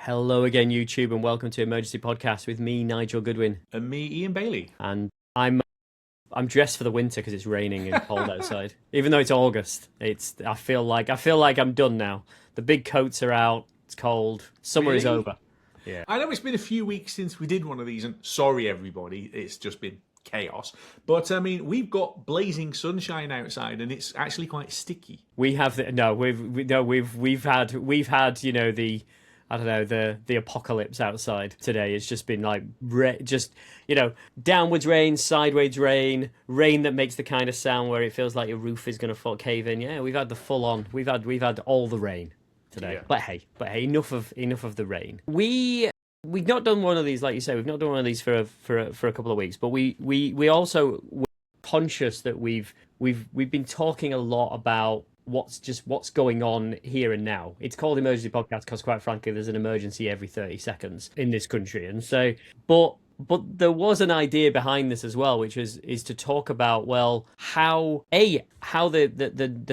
Hello again, YouTube, and welcome to Emergency Podcast with me, Nigel Goodwin, and me, Ian Bailey. and I'm dressed for the winter because it's raining and cold outside. Even though it's August, I feel like I'm done now. The big coats are out. It's cold. Summer is over. Yeah, I know it's been a few weeks since we did one of these, and sorry everybody, it's just been chaos. But I mean, we've got blazing sunshine outside, and it's actually quite sticky. We've had the apocalypse outside today. It's just been like downwards rain, sideways rain, rain that makes the kind of sound where it feels like your roof is going to cave in. Yeah, we've had the full on. We've had all the rain today. Yeah. But hey, enough of the rain. We've not done one of these, like you say. We've not done one of these for a couple of weeks. But we also were conscious that we've been talking a lot about what's going on here and now. It's called Emergency Podcast because, quite frankly, there's an emergency every 30 seconds in this country. And so, but there was an idea behind this as well, which is to talk about, well, how the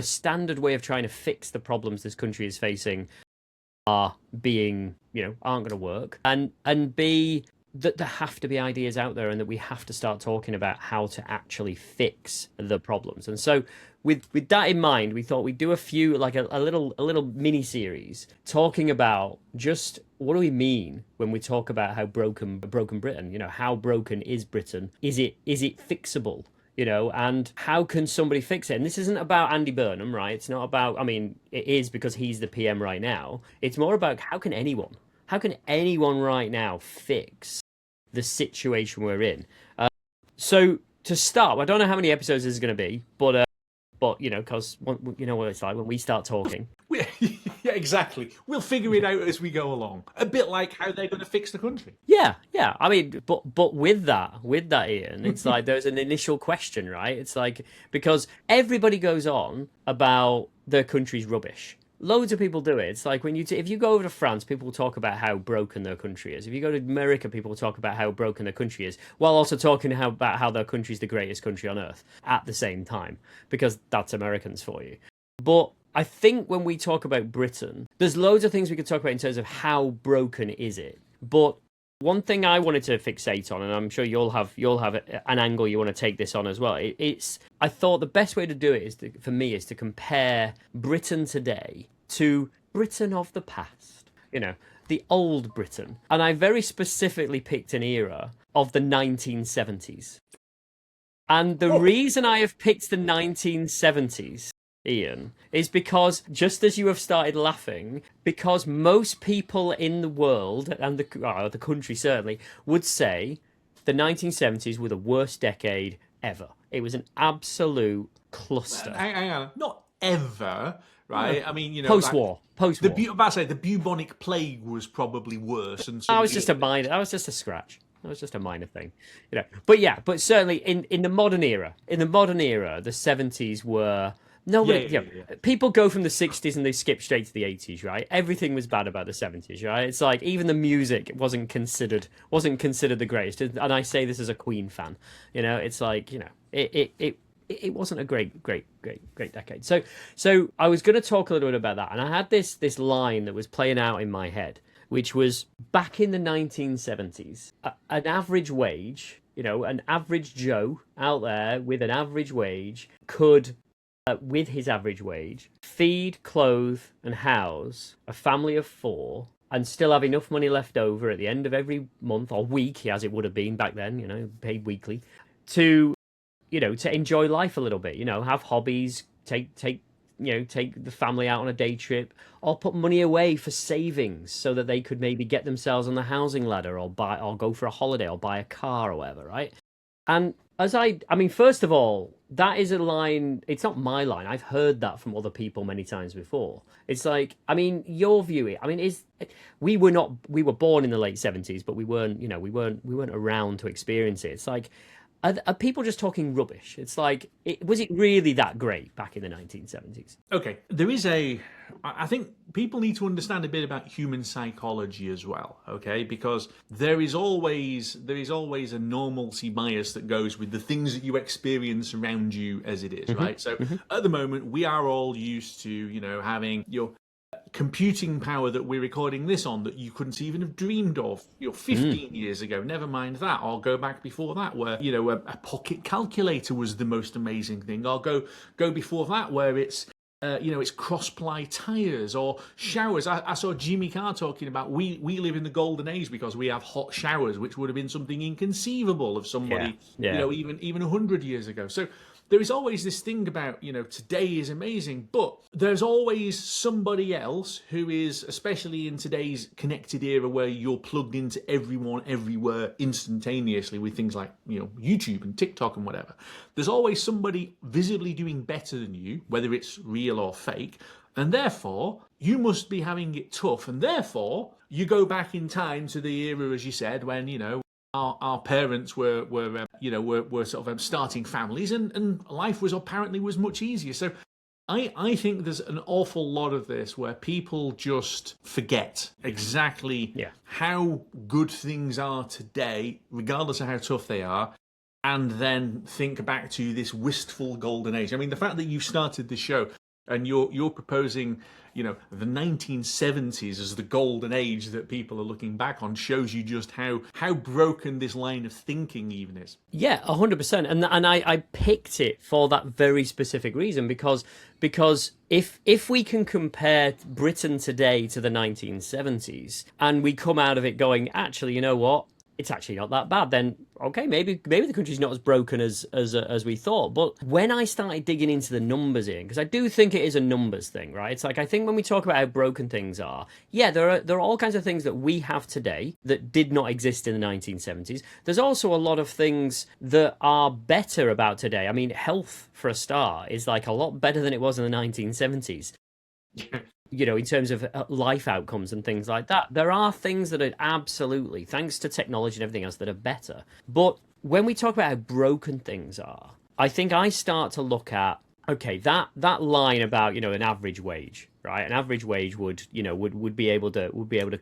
standard way of trying to fix the problems this country is facing aren't going to work, and B, that there have to be ideas out there and that we have to start talking about how to actually fix the problems. And so with that in mind, we thought we'd do a few, like a little mini series talking about just what do we mean when we talk about how broken Britain, how broken is Britain? Is it fixable? And how can somebody fix it? And this isn't about Andy Burnham, right? It's not about, it is because he's the PM right now. It's more about how can anyone right now fix the situation we're in? So to start, I don't know how many episodes this is going to be, but because you know what it's like when we start talking. Yeah, exactly. We'll figure it out as we go along. A bit like how they're going to fix the country. Yeah. But with that, Ian, it's like there's an initial question, right? It's like, because everybody goes on about their country's rubbish. Loads of people do it. It's like if you go over to France, people talk about how broken their country is. If you go to America, people talk about how broken their country is, while also talking about how their country is the greatest country on earth at the same time, because that's Americans for you. But I think when we talk about Britain, there's loads of things we could talk about in terms of how broken is it. But one thing I wanted to fixate on, and I'm sure you'll have an angle you want to take this on as well. I thought the best way to do it is to compare Britain today to Britain of the past. The old Britain. And I very specifically picked an era of the 1970s. And the reason I have picked the 1970s, Ian, is because, just as you have started laughing, because most people in the world, and the country certainly, would say the 1970s were the worst decade ever. It was an absolute cluster. Hang on. Not ever, right? Post-war. The bubonic plague was probably worse. And that was just a scratch. That was just a minor thing, But certainly in the modern era, the 70s were. People go from the 60s and they skip straight to the 80s, right? Everything was bad about the 70s, right? It's like even the music wasn't considered the greatest. And I say this as a Queen fan. It's like, it wasn't a great decade. So I was going to talk a little bit about that, and I had this line that was playing out in my head, which was back in the 1970s, an average wage, an average Joe out there with an average wage could, with his average wage, feed, clothe, and house a family of 4, and still have enough money left over at the end of every month or week, as it would have been back then, paid weekly, to enjoy life a little bit, have hobbies, take the family out on a day trip, or put money away for savings so that they could maybe get themselves on the housing ladder, or go for a holiday, or buy a car or whatever, right? And first of all, that is a line. It's not my line. I've heard that from other people many times before. It's like, your view. We were born in the late 70s, but we weren't around to experience it. It's like, are people just talking rubbish? It's like, was it really that great back in the 1970s? Okay, I think people need to understand a bit about human psychology as well, okay? Because there is always a normalcy bias that goes with the things that you experience around you as it is, right? So at the moment, we are all used to, having your computing power that we're recording this on that you couldn't even have dreamed of 15 years ago, never mind that, or go back before that where a pocket calculator was the most amazing thing, or go before that where it's it's cross-ply tires or showers. I saw Jimmy Carr talking about we live in the golden age because we have hot showers, which would have been something inconceivable of somebody, even 100 years ago. So there is always this thing about, today is amazing, but there's always somebody else who is, especially in today's connected era where you're plugged into everyone, everywhere, instantaneously with things like, YouTube and TikTok and whatever. There's always somebody visibly doing better than you, whether it's real or fake, and therefore you must be having it tough, and therefore you go back in time to the era, as you said, when, our parents were sort of starting families, and life was much easier. So I think there's an awful lot of this where people just forget exactly how good things are today, regardless of how tough they are, and then think back to this wistful golden age. I mean, the fact that you started the show and you're proposing, the 1970s as the golden age that people are looking back on shows you just how broken this line of thinking even is. Yeah, 100%. And I picked it for that very specific reason because if we can compare Britain today to the 1970s and we come out of it going, actually, you know what? It's actually not that bad, then okay, maybe the country's not as broken as we thought. But when I started digging into the numbers, Ian, because I do think it is a numbers thing, right? It's like, I think when we talk about how broken things are, there are all kinds of things that we have today that did not exist in the 1970s. There's also a lot of things that are better about today. I mean, health, for a start, is like a lot better than it was in the 1970s. In terms of life outcomes and things like that. There are things that are absolutely, thanks to technology and everything else, that are better. But when we talk about how broken things are, I think I start to look at, okay, that line about, an average wage, right? An average wage would be able to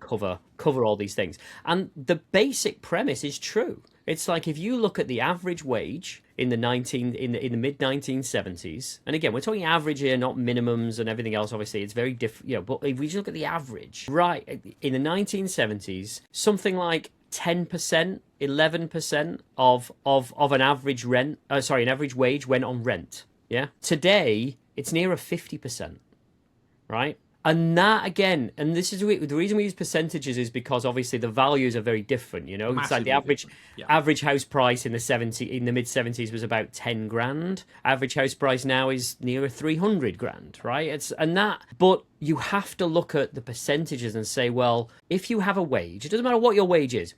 cover all these things. And the basic premise is true. It's like, if you look at the average wage in the mid 1970s, and again, we're talking average here, not minimums and everything else. Obviously, it's very different. But if we just look at the average, right, in the 1970s, something like 10%, 11% of an average an average wage went on rent. Yeah. Today, it's nearer 50%, right? And that, again, and this is the reason we use percentages is because obviously the values are very different. It's like the average house price in the mid 70s was about 10 grand. Average house price now is nearer 300 grand, right? But you have to look at the percentages and say, well, if you have a wage, it doesn't matter what your wage is.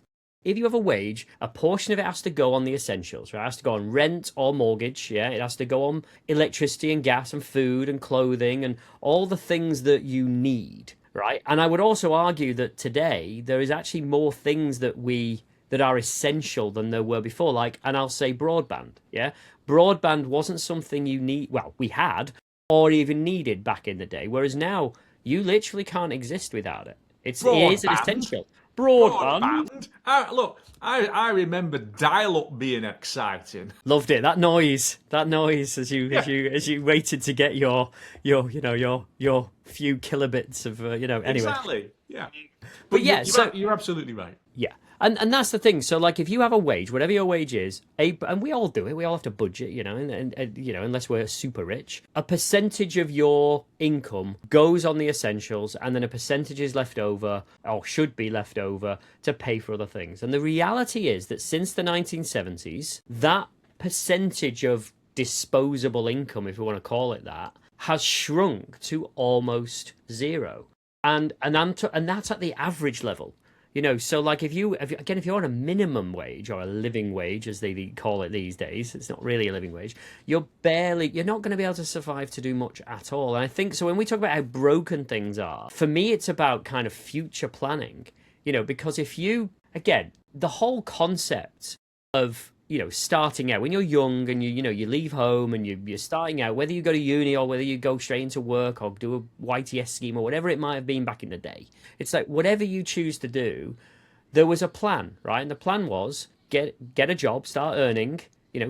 If you have a wage, a portion of it has to go on the essentials, right? It has to go on rent or mortgage, yeah? It has to go on electricity and gas and food and clothing and all the things that you need, right? And I would also argue that today there is actually more things that are essential than there were before, like, and I'll say broadband, yeah? Broadband wasn't something we had or even needed back in the day, whereas now you literally can't exist without it. It is an essential. Broadband. Look, I remember dial-up being exciting. Loved it. That noise as you waited to get your few kilobits of anyway. Exactly. Yeah. But you're absolutely right. Yeah. And that's the thing. So, like, if you have a wage, whatever your wage is, and we all do it, we all have to budget, and unless we're super rich, a percentage of your income goes on the essentials, and then a percentage is left over, or should be left over, to pay for other things. And the reality is that since the 1970s, that percentage of disposable income, if we want to call it that, has shrunk to almost zero. And that's at the average level. So like if you're on a minimum wage or a living wage, as they call it these days, it's not really a living wage, you're not going to be able to survive to do much at all. And I think, so when we talk about how broken things are, for me, it's about kind of future planning, because the whole concept of, starting out when you're young and you leave home and you're starting out, whether you go to uni or whether you go straight into work or do a YTS scheme or whatever it might have been back in the day. It's like, whatever you choose to do, there was a plan, right? And the plan was get a job, start earning,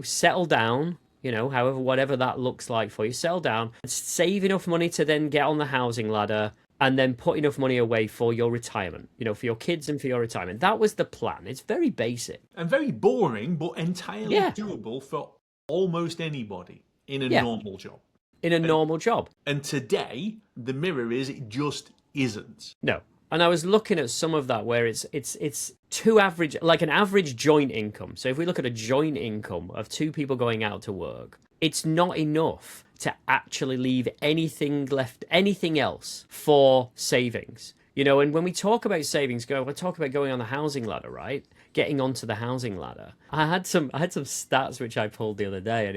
settle down, whatever that looks like for you, settle down, save enough money to then get on the housing ladder, and then put enough money away for your retirement, for your kids and for your retirement. That was the plan. It's very basic. And very boring, but entirely Yeah. doable for almost anybody in a Yeah. normal job. In a normal job. And today, the mirror is it just isn't. No. And I was looking at some of that where it's two average, like an average joint income. So if we look at a joint income of two people going out to work, it's not enough to actually leave anything else for savings. And when we talk about savings, we talk about going on the housing ladder, right? Getting onto the housing ladder. I had some stats which I pulled the other day, and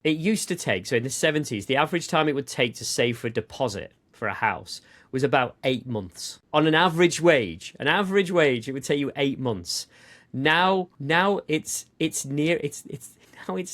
it used to take, so in the 70s, the average time it would take to save for a deposit for a house was about 8 months. On an average wage, it would take you 8 months. Now it's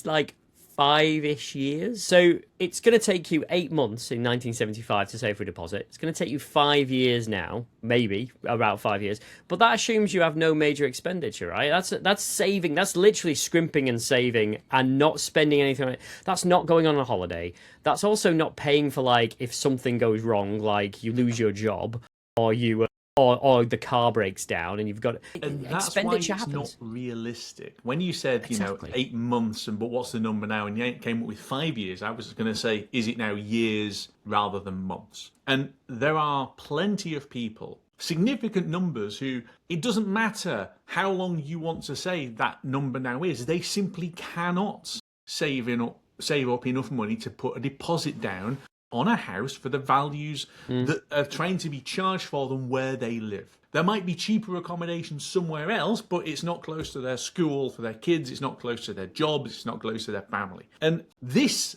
like 5-ish years. So it's going to take you 8 months in 1975 to save for a deposit. It's going to take you 5 years now, maybe about 5 years. But that assumes you have no major expenditure, right? That's saving. That's literally scrimping and saving and not spending anything on it. That's not going on a holiday. That's also not paying for, like, if something goes wrong, like you lose your job or you or the car breaks down and you've got and that's why it's not realistic. When you said Exactly. 8 months, but what's the number now, and you came up with 5 years, I was going to say, is it now years rather than months? And there are plenty of people, significant numbers, who it doesn't matter how long you want to say that number now is, they simply cannot save up enough money to put a deposit down on a house for the values that are trying to be charged for them where they live. There might be cheaper accommodation somewhere else, but it's not close to their school for their kids, it's not close to their jobs, it's not close to their family. And this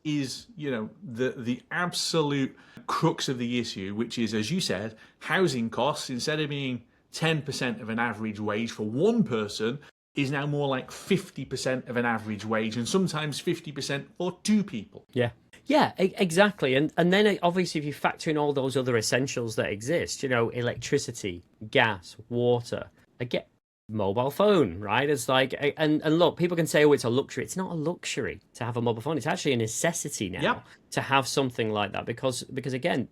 is, the absolute crux of the issue, which is, as you said, housing costs, instead of being 10% of an average wage for one person, is now more like 50% of an average wage, and sometimes 50% for two people. Yeah, exactly. And then obviously if you factor in all those other essentials that exist, electricity, gas, water, again, mobile phone, right? It's like, and look, people can say, oh, it's a luxury. It's not a luxury to have a mobile phone. It's actually a necessity now to have something like that because again,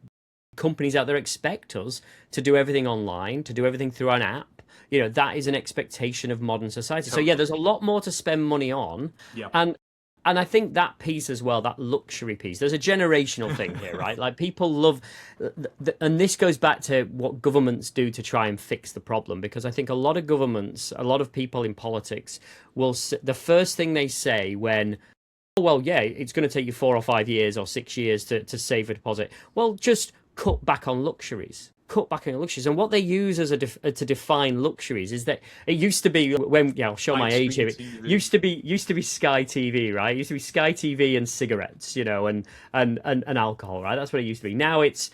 companies out there expect us to do everything online, to do everything through an app. That is an expectation of modern society. So yeah, there's a lot more to spend money on. And I think that piece as well, that luxury piece, there's a generational thing here, right? Like people love, and this goes back to what governments do to try and fix the problem, because I think a lot of governments, a lot of people in politics the first thing they say when, oh, well, yeah, it's going to take you 4 or 5 years or 6 years to save a deposit. Well, just cut back on luxuries. And what they use as to define luxuries is that it used to be, when I'll show my age here, it used to be Sky TV, right? It used to be Sky TV and cigarettes, and alcohol, right? That's what it used to be. Now it's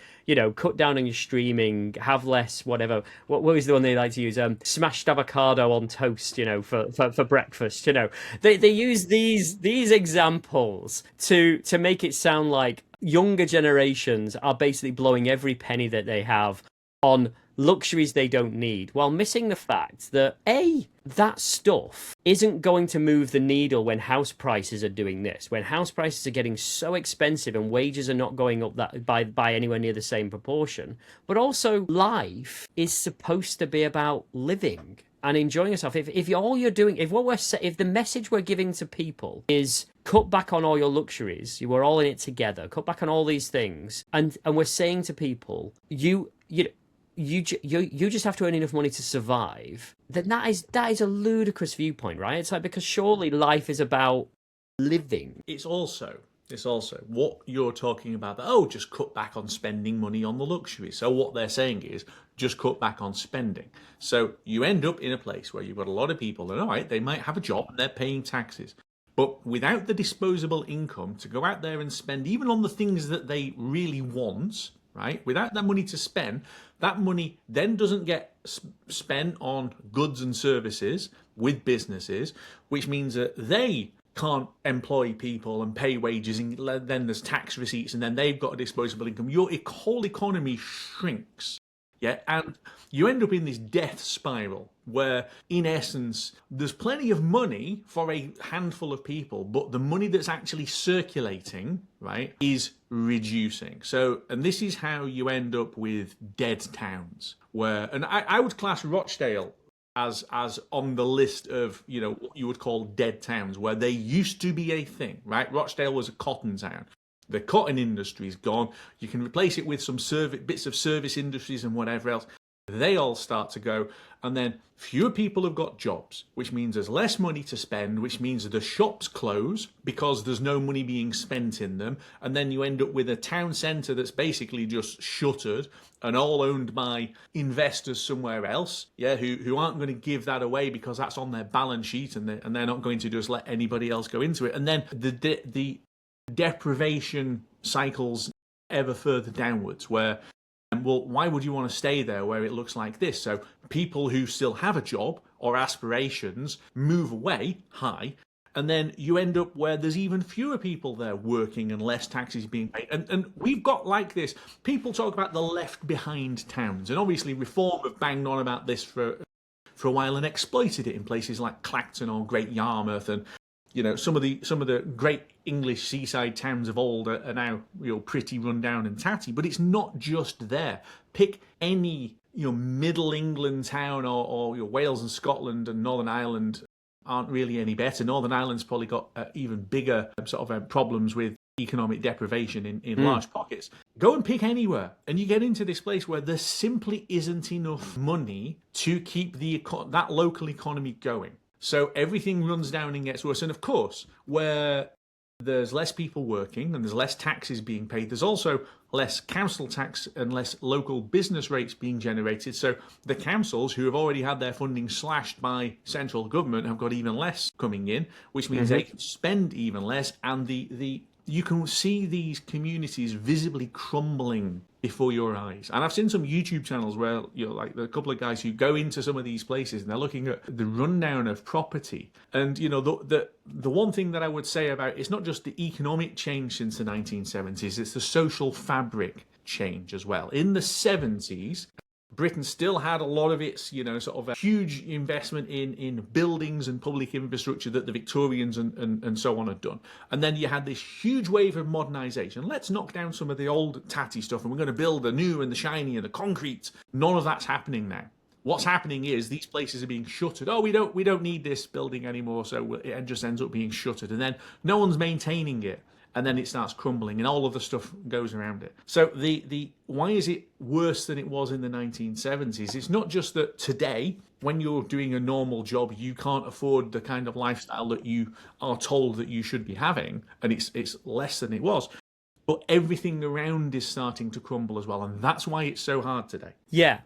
cut down on your streaming, have less, whatever. What was the one they like to use? Smashed avocado on toast, for breakfast. They use these examples to make it sound like younger generations are basically blowing every penny that they have on luxuries they don't need, while missing the fact that that stuff isn't going to move the needle when house prices are doing this, when house prices are getting so expensive and wages are not going up that by anywhere near the same proportion. But also, life is supposed to be about living and enjoying yourself. If the message we're giving to people is cut back on all your luxuries, you are all in it together, cut back on all these things, and we're saying to people, you just have to earn enough money to survive, then that is a ludicrous viewpoint, right? It's like, because surely life is about living. It's also what you're talking about, just cut back on spending money on the luxuries. So what they're saying is just cut back on spending. So you end up in a place where you've got a lot of people that, all right, they might have a job and they're paying taxes, but without the disposable income to go out there and spend even on the things that they really want, right? Without that money to spend, that money then doesn't get spent on goods and services with businesses, which means that they can't employ people and pay wages, and then there's tax receipts, and then they've got a disposable income. Your whole economy shrinks. Yeah, and you end up in this death spiral where, in essence, there's plenty of money for a handful of people, but the money that's actually circulating, right, is reducing. So, and this is how you end up with dead towns, where, and I would class Rochdale as on the list of, you know, what you would call dead towns, where they used to be a thing, right? Rochdale was a cotton town. The cotton industry is gone. You can replace it with some bits of service industries and whatever else. They all start to go, and then fewer people have got jobs, which means there's less money to spend, which means the shops close because there's no money being spent in them, and then you end up with a town centre that's basically just shuttered and all owned by investors somewhere else, yeah, who aren't going to give that away because that's on their balance sheet, and they're not going to just let anybody else go into it, and then the deprivation cycles ever further downwards, where, well, why would you want to stay there where it looks like this? So people who still have a job or aspirations move away high, and then you end up where there's even fewer people there working and less taxes being paid. And we've got like this. People talk about the left behind towns, and obviously Reform have banged on about this for a while and exploited it in places like Clacton or Great Yarmouth, and you know, some of the great English seaside towns of old are now, you know, pretty run down and tatty. But it's not just there. Pick any, you know, Middle England town, or you know, Wales and Scotland and Northern Ireland aren't really any better. Northern Ireland's probably got even bigger sort of problems with economic deprivation in large pockets. Go and pick anywhere, and you get into this place where there simply isn't enough money to keep that local economy going. So everything runs down and gets worse. And of course, where there's less people working and there's less taxes being paid, there's also less council tax and less local business rates being generated. So the councils, who have already had their funding slashed by central government, have got even less coming in, which means they can spend even less. And you can see these communities visibly crumbling before your eyes. And I've seen some YouTube channels where, you know, like a couple of guys who go into some of these places and they're looking at the rundown of property. And, you know, the one thing that I would say about it's not just the economic change since the 1970s, it's the social fabric change as well. In the 70s, Britain still had a lot of its, you know, sort of a huge investment in buildings and public infrastructure that the Victorians and so on had done. And then you had this huge wave of modernisation. Let's knock down some of the old tatty stuff, and we're going to build the new and the shiny and the concrete. None of that's happening now. What's happening is these places are being shuttered. Oh, we don't need this building anymore, so it just ends up being shuttered. And then no one's maintaining it. And then it starts crumbling, and all of the stuff goes around it. So the why is it worse than it was in the 1970s? It's not just that today, when you're doing a normal job, you can't afford the kind of lifestyle that you are told that you should be having, and it's less than it was. But everything around is starting to crumble as well, and that's why it's so hard today. Yeah,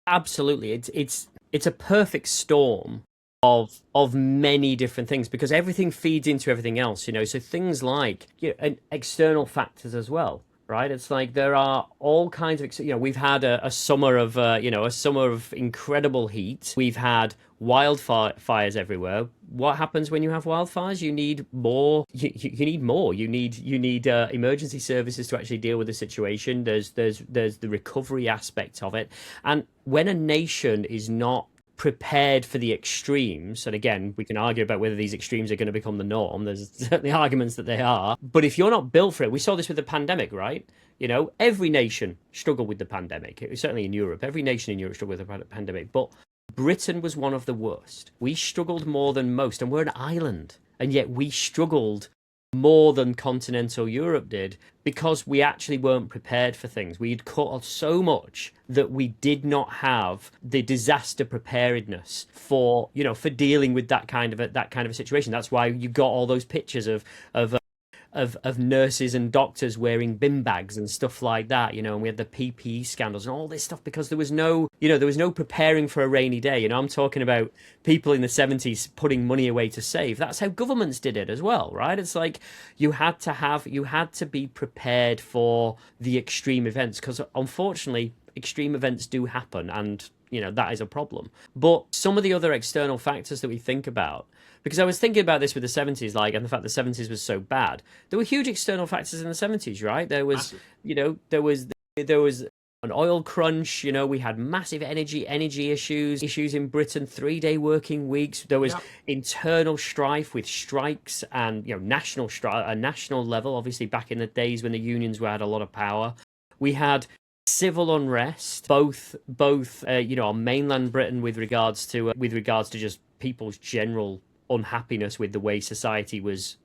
absolutely. It's a perfect storm of many different things, because everything feeds into everything else, you know. So things like, you know, and external factors as well, right? It's like there are all kinds of, you know, we've had a summer of a summer of incredible heat. We've had wildfires everywhere. What happens when you have wildfires? You need more. You need more. You need emergency services to actually deal with the situation. There's the recovery aspect of it, and when a nation is not prepared for the extremes, and again, we can argue about whether these extremes are going to become the norm. There's certainly arguments that they are, but if you're not built for it, we saw this with the pandemic, right? You know, every nation struggled with the pandemic. It was certainly in Europe. Every nation in Europe struggled with the pandemic, but Britain was one of the worst. We struggled more than most, and we're an island, and yet we struggled more than continental Europe did, because we actually weren't prepared for things. We'd cut so much that we did not have the disaster preparedness for dealing with that kind of a situation. That's why you got all those pictures of nurses and doctors wearing bin bags and stuff like that, you know, and we had the PPE scandals and all this stuff, because there was no preparing for a rainy day. You know, I'm talking about people in the 70s putting money away to save. That's how governments did it as well, right? It's like you had to be prepared for the extreme events, because unfortunately extreme events do happen, and you know that is a problem. But some of the other external factors that we think about, because I was thinking about this with the 70s, like, and the fact the 70s was so bad, there were huge external factors in the 70s, right? There was, you know, there was an oil crunch. We had massive energy issues in Britain. 3-day working weeks. There was internal strife with strikes and national a national level. Obviously, back in the days when the unions had a lot of power, we had civil unrest, both on mainland Britain with regards to just people's general unhappiness with the way society was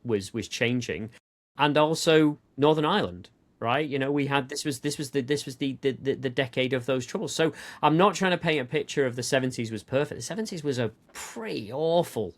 changing, and also Northern Ireland. Right, we had this was the decade of those troubles. So I'm not trying to paint a picture of the 70s was perfect. The 70s was a pretty awful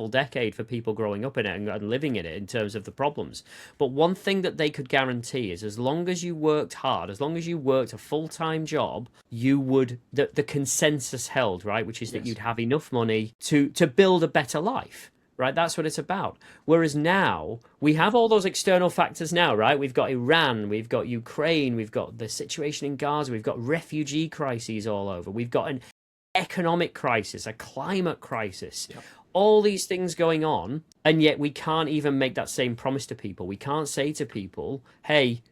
decade for people growing up in it and living in it in terms of the problems. But one thing that they could guarantee is as long as you worked hard, as long as you worked a full-time job, you would the consensus held, right, which is that you'd have enough money to build a better life. Right, that's what it's about. Whereas now we have all those external factors now, right? We've got Iran, we've got Ukraine, we've got the situation in Gaza, we've got refugee crises all over, we've got an economic crisis, a climate crisis, all these things going on, and yet we can't even make that same promise to people. We can't say to people, "Hey,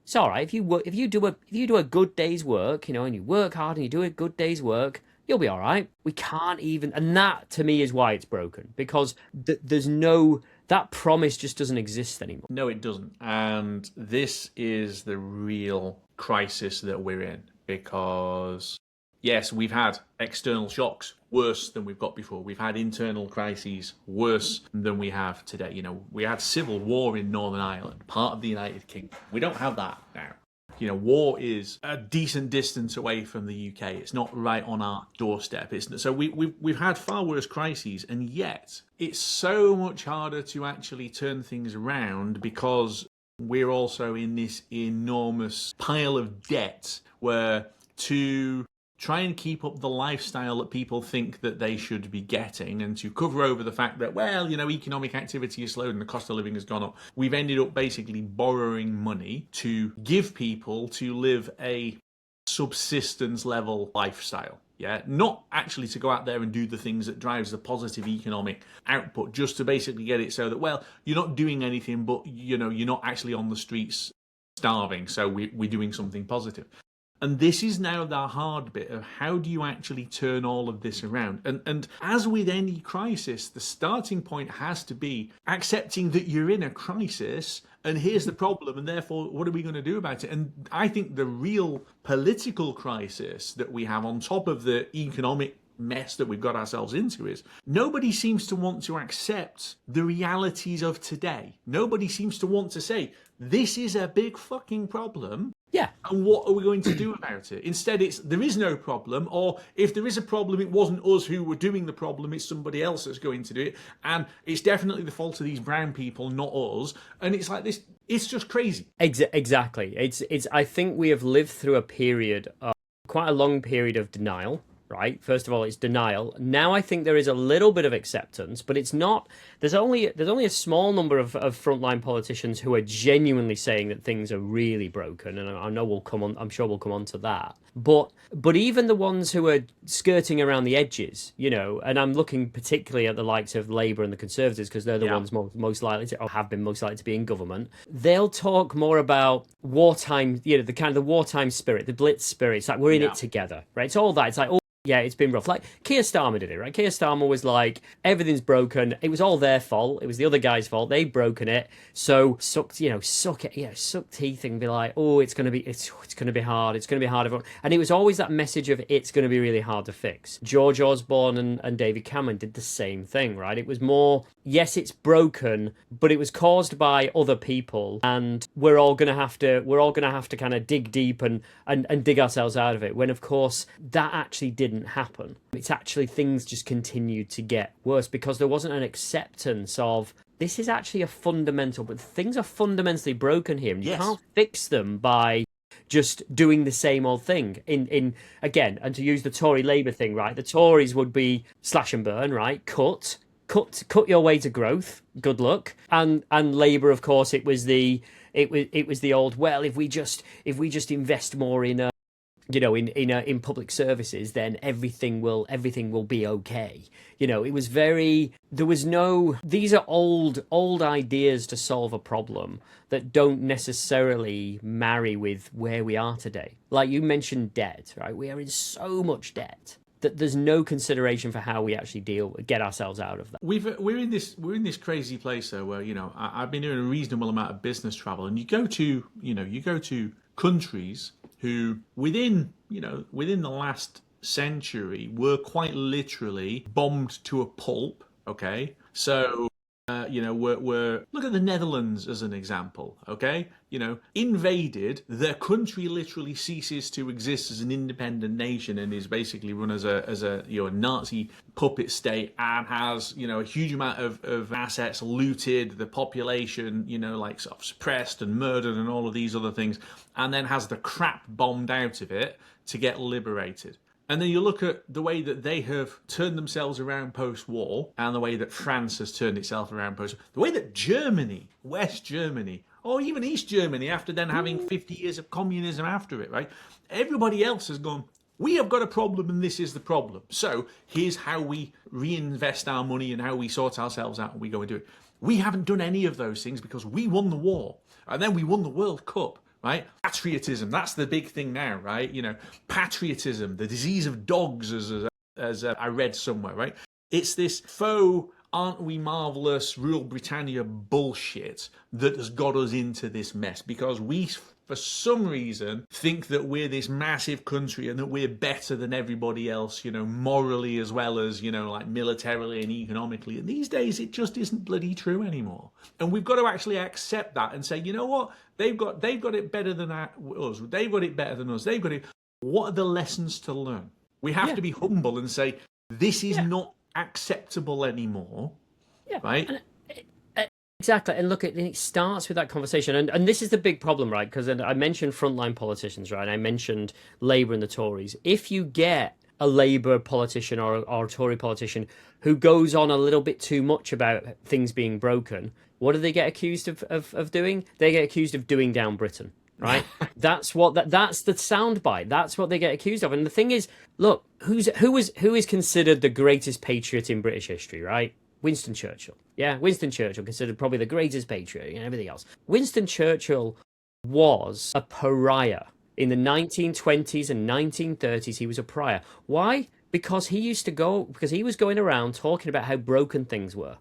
it's all right if you do a good day's work, and you work hard and you do a good day's work. You'll be all right." We can't even, and that to me is why it's broken, because that promise just doesn't exist anymore. No, it doesn't. And this is the real crisis that we're in, because yes, we've had external shocks worse than we've got before. We've had internal crises worse than we have today. We had civil war in Northern Ireland, part of the United Kingdom. We don't have that now. War is a decent distance away from the UK. It's not right on our doorstep. So we've had far worse crises, and yet it's so much harder to actually turn things around because we're also in this enormous pile of debt where to try and keep up the lifestyle that people think that they should be getting, and to cover over the fact that, economic activity is slowed and the cost of living has gone up, we've ended up basically borrowing money to give people to live a subsistence level lifestyle. Not actually to go out there and do the things that drives the positive economic output, just to basically get it so that, you're not doing anything, but you're not actually on the streets starving, so we're doing something positive. And this is now the hard bit of how do you actually turn all of this around? And as with any crisis, the starting point has to be accepting that you're in a crisis and here's the problem, and therefore what are we going to do about it? And I think the real political crisis that we have on top of the economic mess that we've got ourselves into is nobody seems to want to accept the realities of today. Nobody seems to want to say, this is a big fucking problem. Yeah. And what are we going to do about it? Instead, it's there is no problem, or if there is a problem, it wasn't us who were doing the problem, it's somebody else that's going to do it. And it's definitely the fault of these brown people, not us. And it's like this, it's just crazy. Exactly. I think we have lived through quite a long period of denial. Right. First of all, it's denial. Now I think there is a little bit of acceptance, but it's not. There's only a small number of frontline politicians who are genuinely saying that things are really broken, and I know I'm sure we'll come on to that. But even the ones who are skirting around the edges, and I'm looking particularly at the likes of Labour and the Conservatives because they're the ones most likely to, or have been most likely to be in government. They'll talk more about wartime, the kind of the wartime spirit, the Blitz spirit. It's like we're in it together, right? It's all that. It's like, yeah, it's been rough. Like Keir Starmer did it, right? Keir Starmer was like, everything's broken. It was all their fault. It was the other guy's fault. They've broken it. So suck teeth and be like, oh, it's gonna be hard. It's gonna be hard. And it was always that message of it's gonna be really hard to fix. George Osborne and David Cameron did the same thing, right? It was more, yes, it's broken, but it was caused by other people, and we're all gonna have to kind of dig deep and dig ourselves out of it. When of course that actually didn't happen. It's actually things just continued to get worse because there wasn't an acceptance of this is actually a fundamental, but things are fundamentally broken here, and you can't fix them by just doing the same old thing. In again, and to use the Tory Labour thing, right? The Tories would be slash and burn, right? Cut your way to growth. Good luck. And Labour, of course, it was the old, well, if we just invest more in in public services, then everything will be okay. It was very, there was no, these are old ideas to solve a problem that don't necessarily marry with where we are today. Like you mentioned debt, right? We are in so much debt that there's no consideration for how we actually get ourselves out of that. We're in this crazy place though, where I've been doing a reasonable amount of business travel, and you go to countries who within the last century were quite literally bombed to a pulp. Okay, so we're look at the Netherlands as an example. Okay, invaded, their country literally ceases to exist as an independent nation and is basically run as a Nazi puppet state, and has a huge amount of assets looted, the population sort of suppressed and murdered and all of these other things, and then has the crap bombed out of it to get liberated. And then you look at the way that they have turned themselves around post-war, and the way that France has turned itself around post-war, the way that Germany, West Germany, or even East Germany, after then having 50 years of communism after it, right? Everybody else has gone, we have got a problem and this is the problem. So here's how we reinvest our money and how we sort ourselves out and we go and do it. We haven't done any of those things because we won the war and then we won the World Cup. Right? Patriotism, that's the big thing now, right? Patriotism, the disease of dogs, as I read somewhere, right? It's this faux, aren't we marvellous, Rule Britannia bullshit that has got us into this mess, because we, for some reason, think that we're this massive country and that we're better than everybody else, morally as well as, like militarily and economically. And these days, it just isn't bloody true anymore. And we've got to actually accept that and say, you know what? They've got it better than us. They've got it better than us. They've got it. What are the lessons to learn? We have to be humble and say, this is not acceptable anymore. Yeah. Right? Exactly. And look, it starts with that conversation. And this is the big problem, right? Because I mentioned frontline politicians, right? And I mentioned Labour and the Tories. If you get a Labour politician or a Tory politician who goes on a little bit too much about things being broken, what do they get accused of doing? They get accused of doing down Britain, right? That's the soundbite. That's what they get accused of. And the thing is, look, who is considered the greatest patriot in British history, right? Winston Churchill. Yeah, Winston Churchill, considered probably the greatest patriot and everything else. Winston Churchill was a pariah. In the 1920s and 1930s, he was a pariah. Why? Because he was going around talking about how broken things were.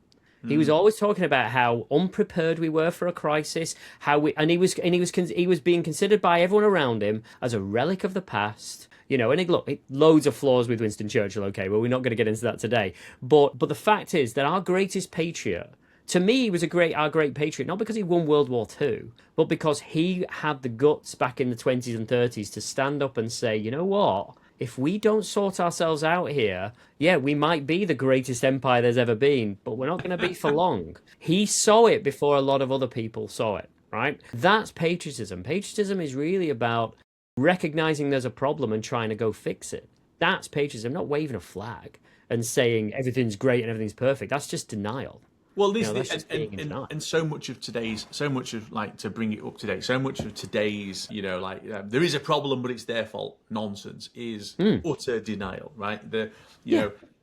He was always talking about how unprepared we were for a crisis, he was being considered by everyone around him as a relic of the past. And loads of flaws with Winston Churchill, okay, well, we're not going to get into that today. But the fact is that our greatest patriot, to me, he was our great patriot, not because he won World War II, but because he had the guts back in the 20s and 30s to stand up and say, you know what? If we don't sort ourselves out here, we might be the greatest empire there's ever been, but we're not going to be for long. He saw it before a lot of other people saw it, right? That's patriotism. Patriotism is really about recognizing there's a problem and trying to go fix it. That's patriotism, not waving a flag and saying everything's great and everything's perfect. That's just denial. Well, and so much of to bring it up to date, so much of today's, there is a problem, but it's their fault nonsense is utter denial, right?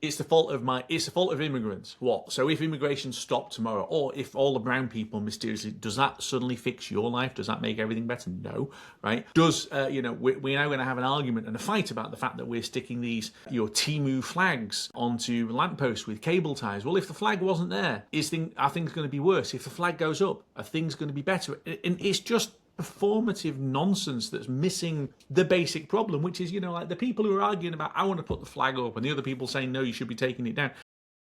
It's the fault of immigrants. What? So if immigration stopped tomorrow, or if all the brown people mysteriously, does that suddenly fix your life? Does that make everything better? No, right? We're now going to have an argument and a fight about the fact that we're sticking these Timu flags onto lampposts with cable ties. Well, if the flag wasn't there, are things going to be worse? If the flag goes up, are things going to be better? And it's just performative nonsense that's missing the basic problem, which is, the people who are arguing about, I want to put the flag up, and the other people saying, no, you should be taking it down.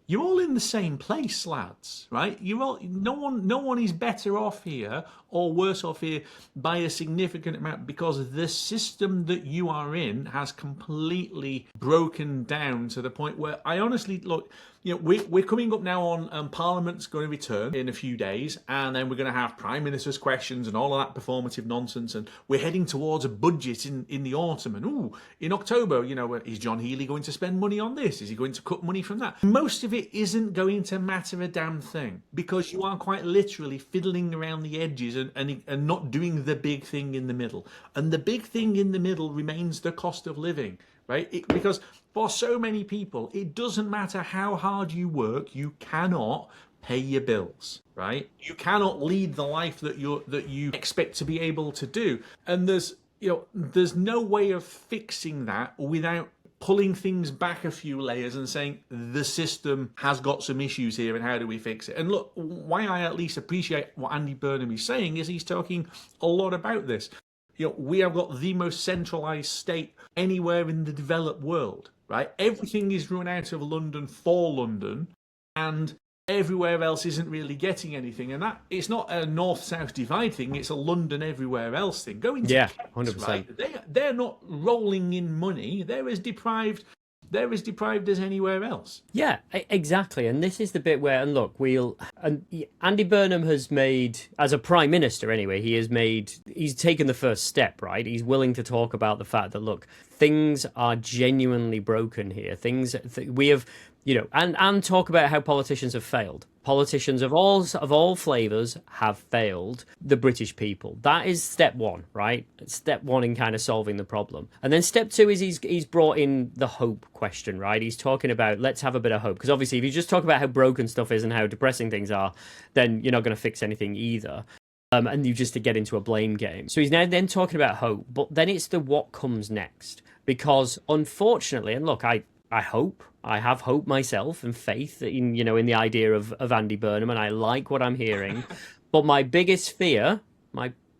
You're all in the same place, lads, right? No one is better off here or worse off here by a significant amount, because the system that you are in has completely broken down to the point where I honestly look. We're coming up now on Parliament's going to return in a few days, and then we're going to have Prime Minister's questions and all of that performative nonsense, and we're heading towards a budget in the autumn, and in October, is John Healey going to spend money on this? Is he going to cut money from that? Most of it isn't going to matter a damn thing, because you are quite literally fiddling around the edges and not doing the big thing in the middle. And the big thing in the middle remains the cost of living, right? Because for so many people, it doesn't matter how hard you work, you cannot pay your bills, right? You cannot lead the life that you expect to be able to do. And there's no way of fixing that without pulling things back a few layers and saying the system has got some issues here and how do we fix it. And look, why I at least appreciate what Andy Burnham is saying is he's talking a lot about this. We have got the most centralized state anywhere in the developed world, right? Everything is run out of London for London, and everywhere else isn't really getting anything. And that it's not a north-south divide thing, it's a London everywhere else thing. Going to Kent, 100%. right? They're not rolling in money. They're as deprived as anywhere else. Yeah, exactly. And this is the bit where, and look, Andy Burnham has made, as a prime minister anyway, he's taken the first step, right? He's willing to talk about the fact that, look, things are genuinely broken here. We have, and talk about how politicians have failed. Politicians of all flavours have failed the British people. That is step one, right? Step one in kind of solving the problem. And then step two is he's brought in the hope question, right? He's talking about, let's have a bit of hope. Because obviously if you just talk about how broken stuff is and how depressing things are, then you're not going to fix anything either. And you just to get into a blame game. So he's now then talking about hope, but then it's the what comes next. Because unfortunately, and look, I have hope myself and faith in the idea of Andy Burnham, and I like what I'm hearing. But my biggest fear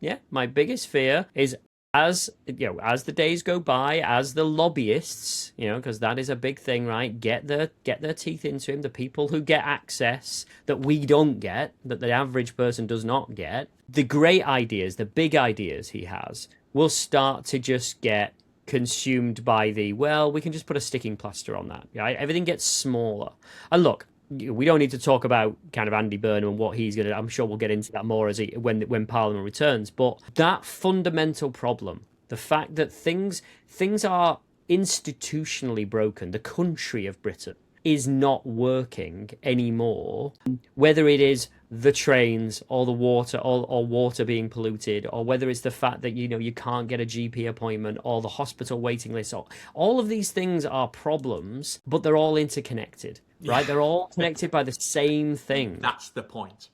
is as the days go by, as the lobbyists, because that is a big thing, right? Get their teeth into him, the people who get access that we don't get, that the average person does not get. The great ideas, the big ideas he has, will start to just get consumed by we can just put a sticking plaster on that, right? Everything gets smaller. And look, we don't need to talk about kind of Andy Burnham and what he's going to, I'm sure we'll get into that more when Parliament returns, but that fundamental problem, the fact that things are institutionally broken, the country of Britain is not working anymore, whether it is the trains or the water or water being polluted, or whether it's the fact that you can't get a GP appointment or the hospital waiting list. All of these things are problems, but they're all interconnected, right? They're all connected by the same thing. That's the point.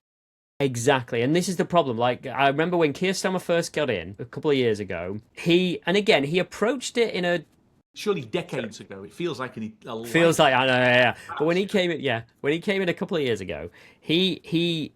Exactly. And this is the problem. Like, I remember when Keir Starmer first got in a couple of years ago, he approached it in a, surely decades ago. It feels like feels like, I know, yeah. But when he came in a couple of years ago, he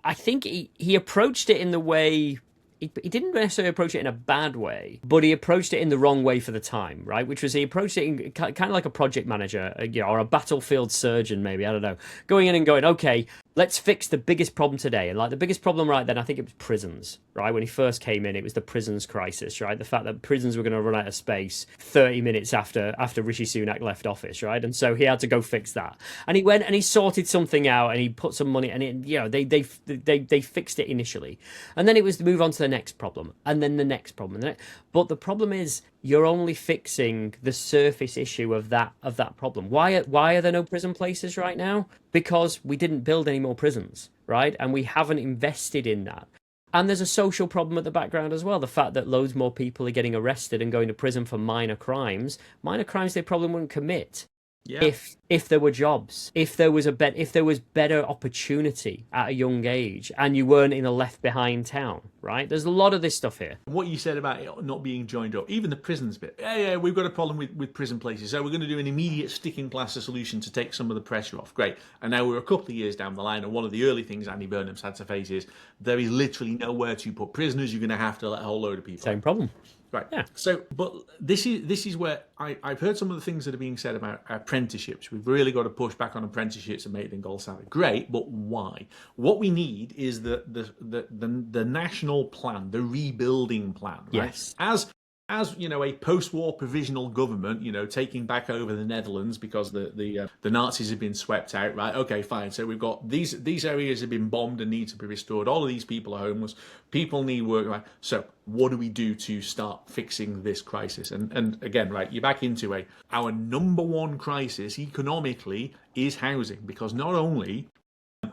I think he approached it in the way. He didn't necessarily approach it in a bad way, but he approached it in the wrong way for the time, right? Which was he approached it in kind of like a project manager, or a battlefield surgeon, maybe, I don't know, going in and going, okay, let's fix the biggest problem today. And like the biggest problem right then, I think it was prisons, right? When he first came in, it was the prisons crisis, right? The fact that prisons were going to run out of space 30 minutes after Rishi Sunak left office, right? And so he had to go fix that. And he went and he sorted something out and he put some money, and they fixed it initially. And then it was to move on to the next problem, and then the next problem. But the problem is you're only fixing the surface issue of that problem. Why are there no prison places right now? Because we didn't build any more prisons, right? And we haven't invested in that. And there's a social problem at the background as well. The fact that loads more people are getting arrested and going to prison for minor crimes they probably wouldn't commit. Yeah. If there were jobs, if there was better opportunity at a young age, and you weren't in a left behind town, right? There's a lot of this stuff here. What you said about it not being joined up, even the prisons bit. Yeah, we've got a problem with prison places, so we're going to do an immediate sticking plaster solution to take some of the pressure off. Great. And now we're a couple of years down the line, and one of the early things Andy Burnham's had to face is there is literally nowhere to put prisoners. You're going to have to let a whole load of people. Same problem. Right. Yeah. So, but this is where I've heard some of the things that are being said about apprenticeships. We've really got to push back on apprenticeships and make them gold standard. Great, but why? What we need is the national plan, the rebuilding plan. Right? Yes. As as a post-war provisional government, taking back over the Netherlands because the Nazis have been swept out, right? Okay, fine. So we've got these areas have been bombed and need to be restored. All of these people are homeless. People need work. Right? So what do we do to start fixing this crisis? And again, right, you're back into our number one crisis economically is housing, because not only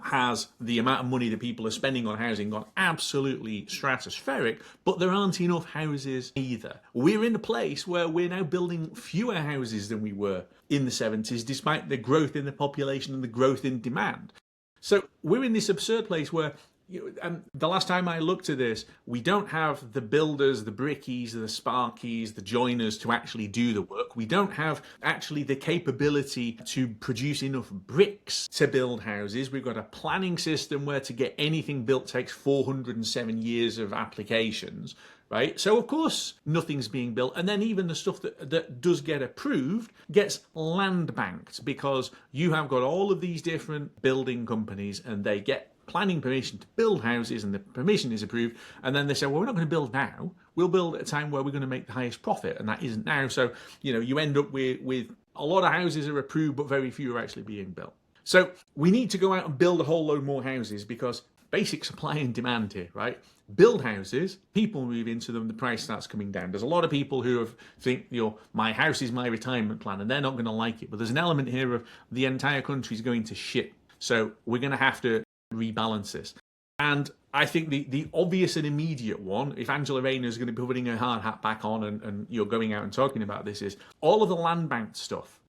has the amount of money that people are spending on housing gone absolutely stratospheric, but there aren't enough houses either. We're in a place where we're now building fewer houses than we were in the 70s, despite the growth in the population and the growth in demand. So we're in this absurd place where, and the last time I looked at this, we don't have the builders, the brickies, the sparkies, the joiners to actually do the work. We don't have actually the capability to produce enough bricks to build houses. We've got a planning system where to get anything built takes 407 years of applications, right? So of course nothing's being built, and then even the stuff that does get approved gets land banked, because you have got all of these different building companies and they get planning permission to build houses, and the permission is approved, and then they say, well, we're not going to build now, we'll build at a time where we're going to make the highest profit, and that isn't now. So you end up with a lot of houses are approved but very few are actually being built. So we need to go out and build a whole load more houses, because basic supply and demand here, right? Build houses, people move into them, the price starts coming down. There's a lot of people who think, my house is my retirement plan, and they're not going to like it. But there's an element here of the entire country's going to shit. So we're going to have to rebalance this. And I think the obvious and immediate one, if Angela Rayner is going to be putting her hard hat back on and you're going out and talking about this, is all of the land bank stuff.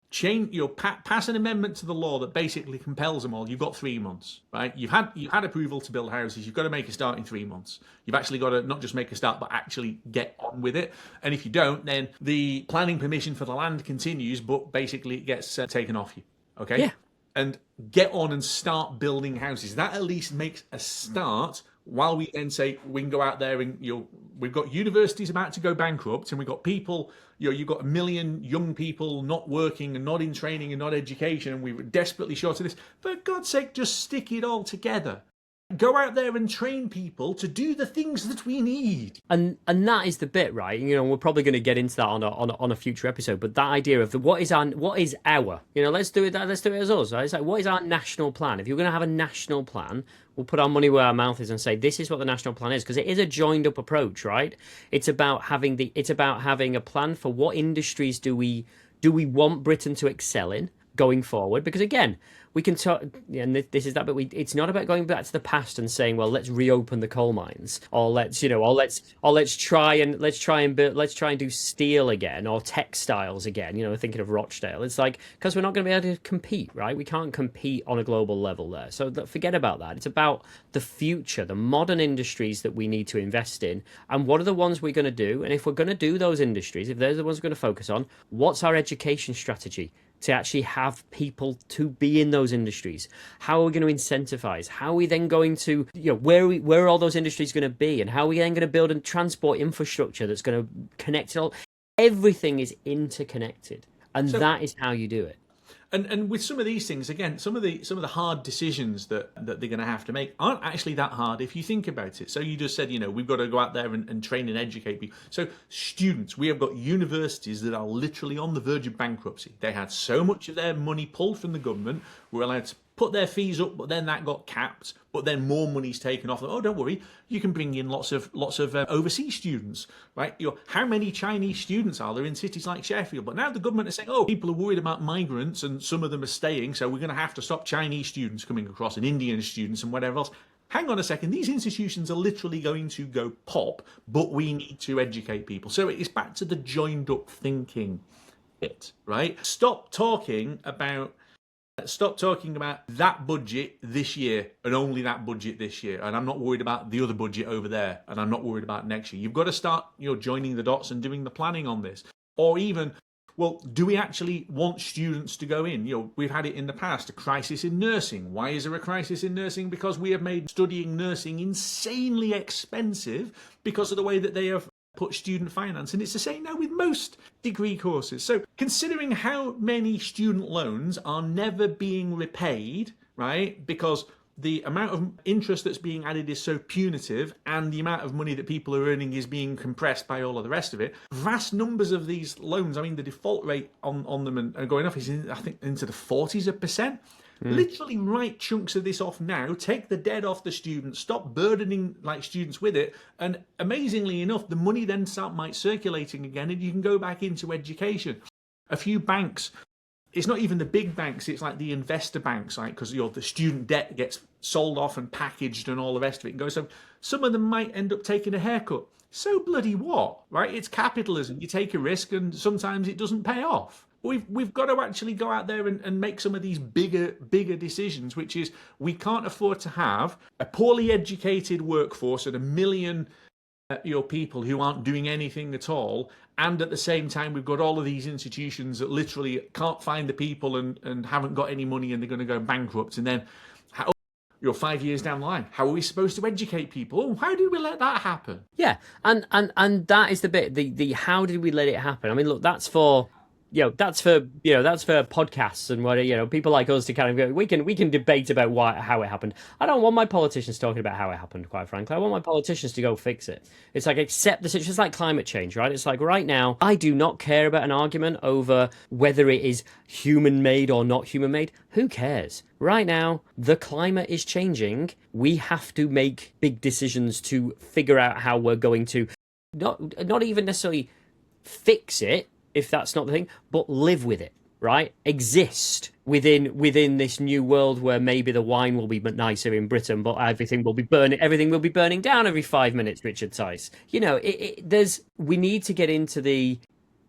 Pass an amendment to the law that basically compels them all. You've got 3 months, right? You've had approval to build houses. You've got to make a start in 3 months. You've actually got to not just make a start, but actually get on with it. And if you don't, then the planning permission for the land continues, but basically it gets taken off you. Okay? Yeah. And get on and start building houses. That at least makes a start, while we then say we can go out there and we've got universities about to go bankrupt, and we've got people, you've got 1 million young people not working and not in training and not education, and we were desperately short of this. For God's sake, just stick it all together. Go out there and train people to do the things that we need. And that is the bit, right? We're probably going to get into that on a future episode. But that idea of what is our, let's do it as us. Right? It's like, what is our national plan? If you're going to have a national plan, we'll put our money where our mouth is and say this is what the national plan is, because it is a joined up approach, right? It's about having a plan for what industries do we want Britain to excel in going forward, because again, we can talk, and this is that, but it's not about going back to the past and saying, well, let's reopen the coal mines, or let's try and do steel again, or textiles again. Thinking of Rochdale, it's like, because we're not going to be able to compete, right? We can't compete on a global level there. So forget about that. It's about the future, the modern industries that we need to invest in, and what are the ones we're going to do? And if we're going to do those industries, if they're the ones we're going to focus on, what's our education strategy to actually have people to be in those industries? How are we going to incentivize? How are we then going to, where are all those industries going to be? And how are we then going to build a transport infrastructure that's going to connect it all? Everything is interconnected, and that is how you do it. And with some of these things, again, some of the hard decisions that they're going to have to make aren't actually that hard if you think about it. So you just said, we've got to go out there and train and educate people. So students, we have got universities that are literally on the verge of bankruptcy. They had so much of their money pulled from the government, were allowed to put their fees up, but then that got capped, but then more money's taken off them. Oh, don't worry, you can bring in lots of overseas students, right? How many Chinese students are there in cities like Sheffield? But now the government is saying, oh, people are worried about migrants and some of them are staying, so we're going to have to stop Chinese students coming across and Indian students and whatever else. Hang on a second, these institutions are literally going to go pop, but we need to educate people. So it's back to the joined up thinking bit, right? Stop talking about that budget this year and only that budget this year, and I'm not worried about the other budget over there, and I'm not worried about next year. You've got to start joining the dots and doing the planning on this. Or even, well, do we actually want students to go in? We've had it in the past, a crisis in nursing. Why is there a crisis in nursing? Because we have made studying nursing insanely expensive because of the way that they have put student finance, and it's the same now with most degree courses. So considering how many student loans are never being repaid, right, because the amount of interest that's being added is so punitive, and the amount of money that people are earning is being compressed by all of the rest of it. Vast numbers of these loans, I mean, the default rate on them and going off is, I think, into the 40%. Literally write chunks of this off now, take the debt off the students, stop burdening students with it, and amazingly enough, the money then might circulating again, and you can go back into education. A few banks, it's not even the big banks, it's like the investor banks, because the student debt gets sold off and packaged and all the rest of it. And so some of them might end up taking a haircut. So bloody what, right? It's capitalism. You take a risk and sometimes it doesn't pay off. We've got to actually go out there and make some of these bigger decisions, which is we can't afford to have a poorly educated workforce and 1 million people who aren't doing anything at all, and at the same time we've got all of these institutions that literally can't find the people and haven't got any money, and they're going to go bankrupt. And then 5 years down the line, how are we supposed to educate people? How do we let that happen? Yeah, and that is the bit, the how did we let it happen? I mean, look, that's for podcasts and what, people like us to kind of go, we can debate about how it happened. I don't want my politicians talking about how it happened, quite frankly. I want my politicians to go fix it. It's like, accept the situation. It's like climate change, right? It's like, right now, I do not care about an argument over whether it is human-made or not human-made. Who cares? Right now, the climate is changing. We have to make big decisions to figure out how we're going to not even necessarily fix it, if that's not the thing, but live with it, right? Exist within this new world where maybe the wine will be nicer in Britain, but everything will be burning down every 5 minutes, Richard Tice. We need to get into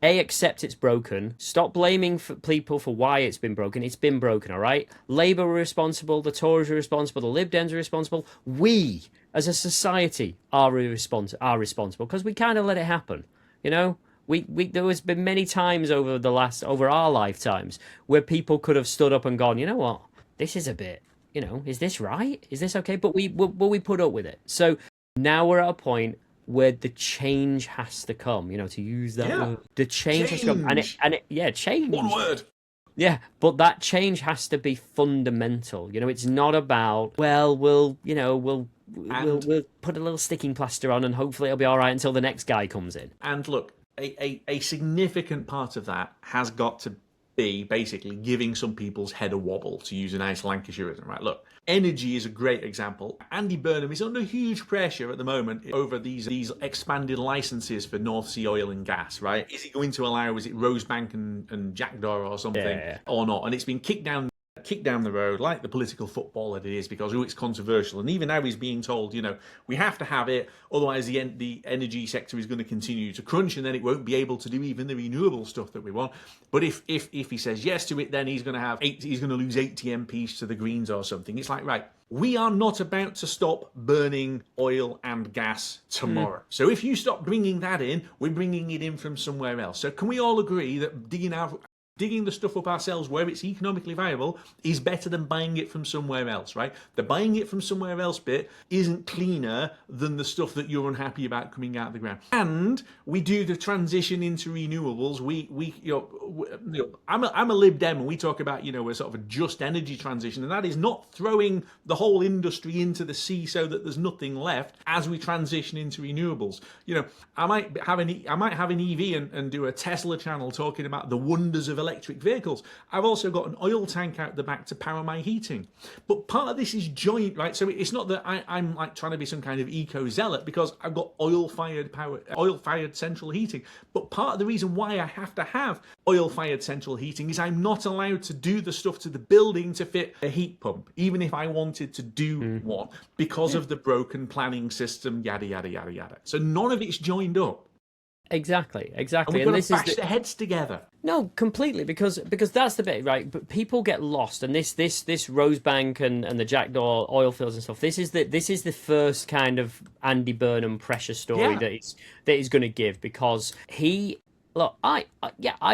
accept it's broken, stop blaming people for why it's been broken. It's been broken, all right? Labour were responsible, the Tories were responsible, the Lib Dems are responsible. We, as a society, are responsible because we kind of let it happen, there has been many times over our lifetimes where people could have stood up and gone, you know what, this is a bit, is this right? Is this okay? But we put up with it. So now we're at a point where the change has to come, to use that word. The change has to come. Change. One word. Yeah, but that change has to be fundamental. It's not about, we'll put a little sticking plaster on and hopefully it'll be all right until the next guy comes in. And look, a significant part of that has got to be basically giving some people's head a wobble, to use a nice Lancashireism, right? Look, energy is a great example. Andy Burnham is under huge pressure at the moment over these expanded licenses for North Sea oil and gas, right? Is he going to allow, is it Rosebank and Jackdaw or something, or not? And it's been kicked down the road like the political football that it is, because it's controversial. And even now he's being told, we have to have it, otherwise the energy sector is going to continue to crunch, and then it won't be able to do even the renewable stuff that we want. But if he says yes to it, then he's going to lose 80 MPs to the Greens or something. It's like, right, we are not about to stop burning oil and gas tomorrow. So if you stop bringing that in, we're bringing it in from somewhere else. So can we all agree that digging the stuff up ourselves where it's economically viable is better than buying it from somewhere else, right? The buying it from somewhere else bit isn't cleaner than the stuff that you're unhappy about coming out of the ground. And we do the transition into renewables. I'm a Lib Dem, and we talk about, a sort of a just energy transition, and that is not throwing the whole industry into the sea so that there's nothing left as we transition into renewables. I might have an EV and do a Tesla channel talking about the wonders of electric vehicles. I've also got an oil tank out the back to power my heating. But part of this is joint, right? So it's not that I'm like trying to be some kind of eco zealot because I've got oil-fired central heating. But part of the reason why I have to have oil-fired central heating is I'm not allowed to do the stuff to the building to fit a heat pump, even if I wanted to do one, because of the broken planning system, yada, yada, yada, yada. So none of it's joined up. Exactly. And we've got to bash their heads together. No, completely, because that's the bit, right? But people get lost, and this Rosebank and the Jackdaw oil fields and stuff. This is the first kind of Andy Burnham pressure story that he's going to give, because I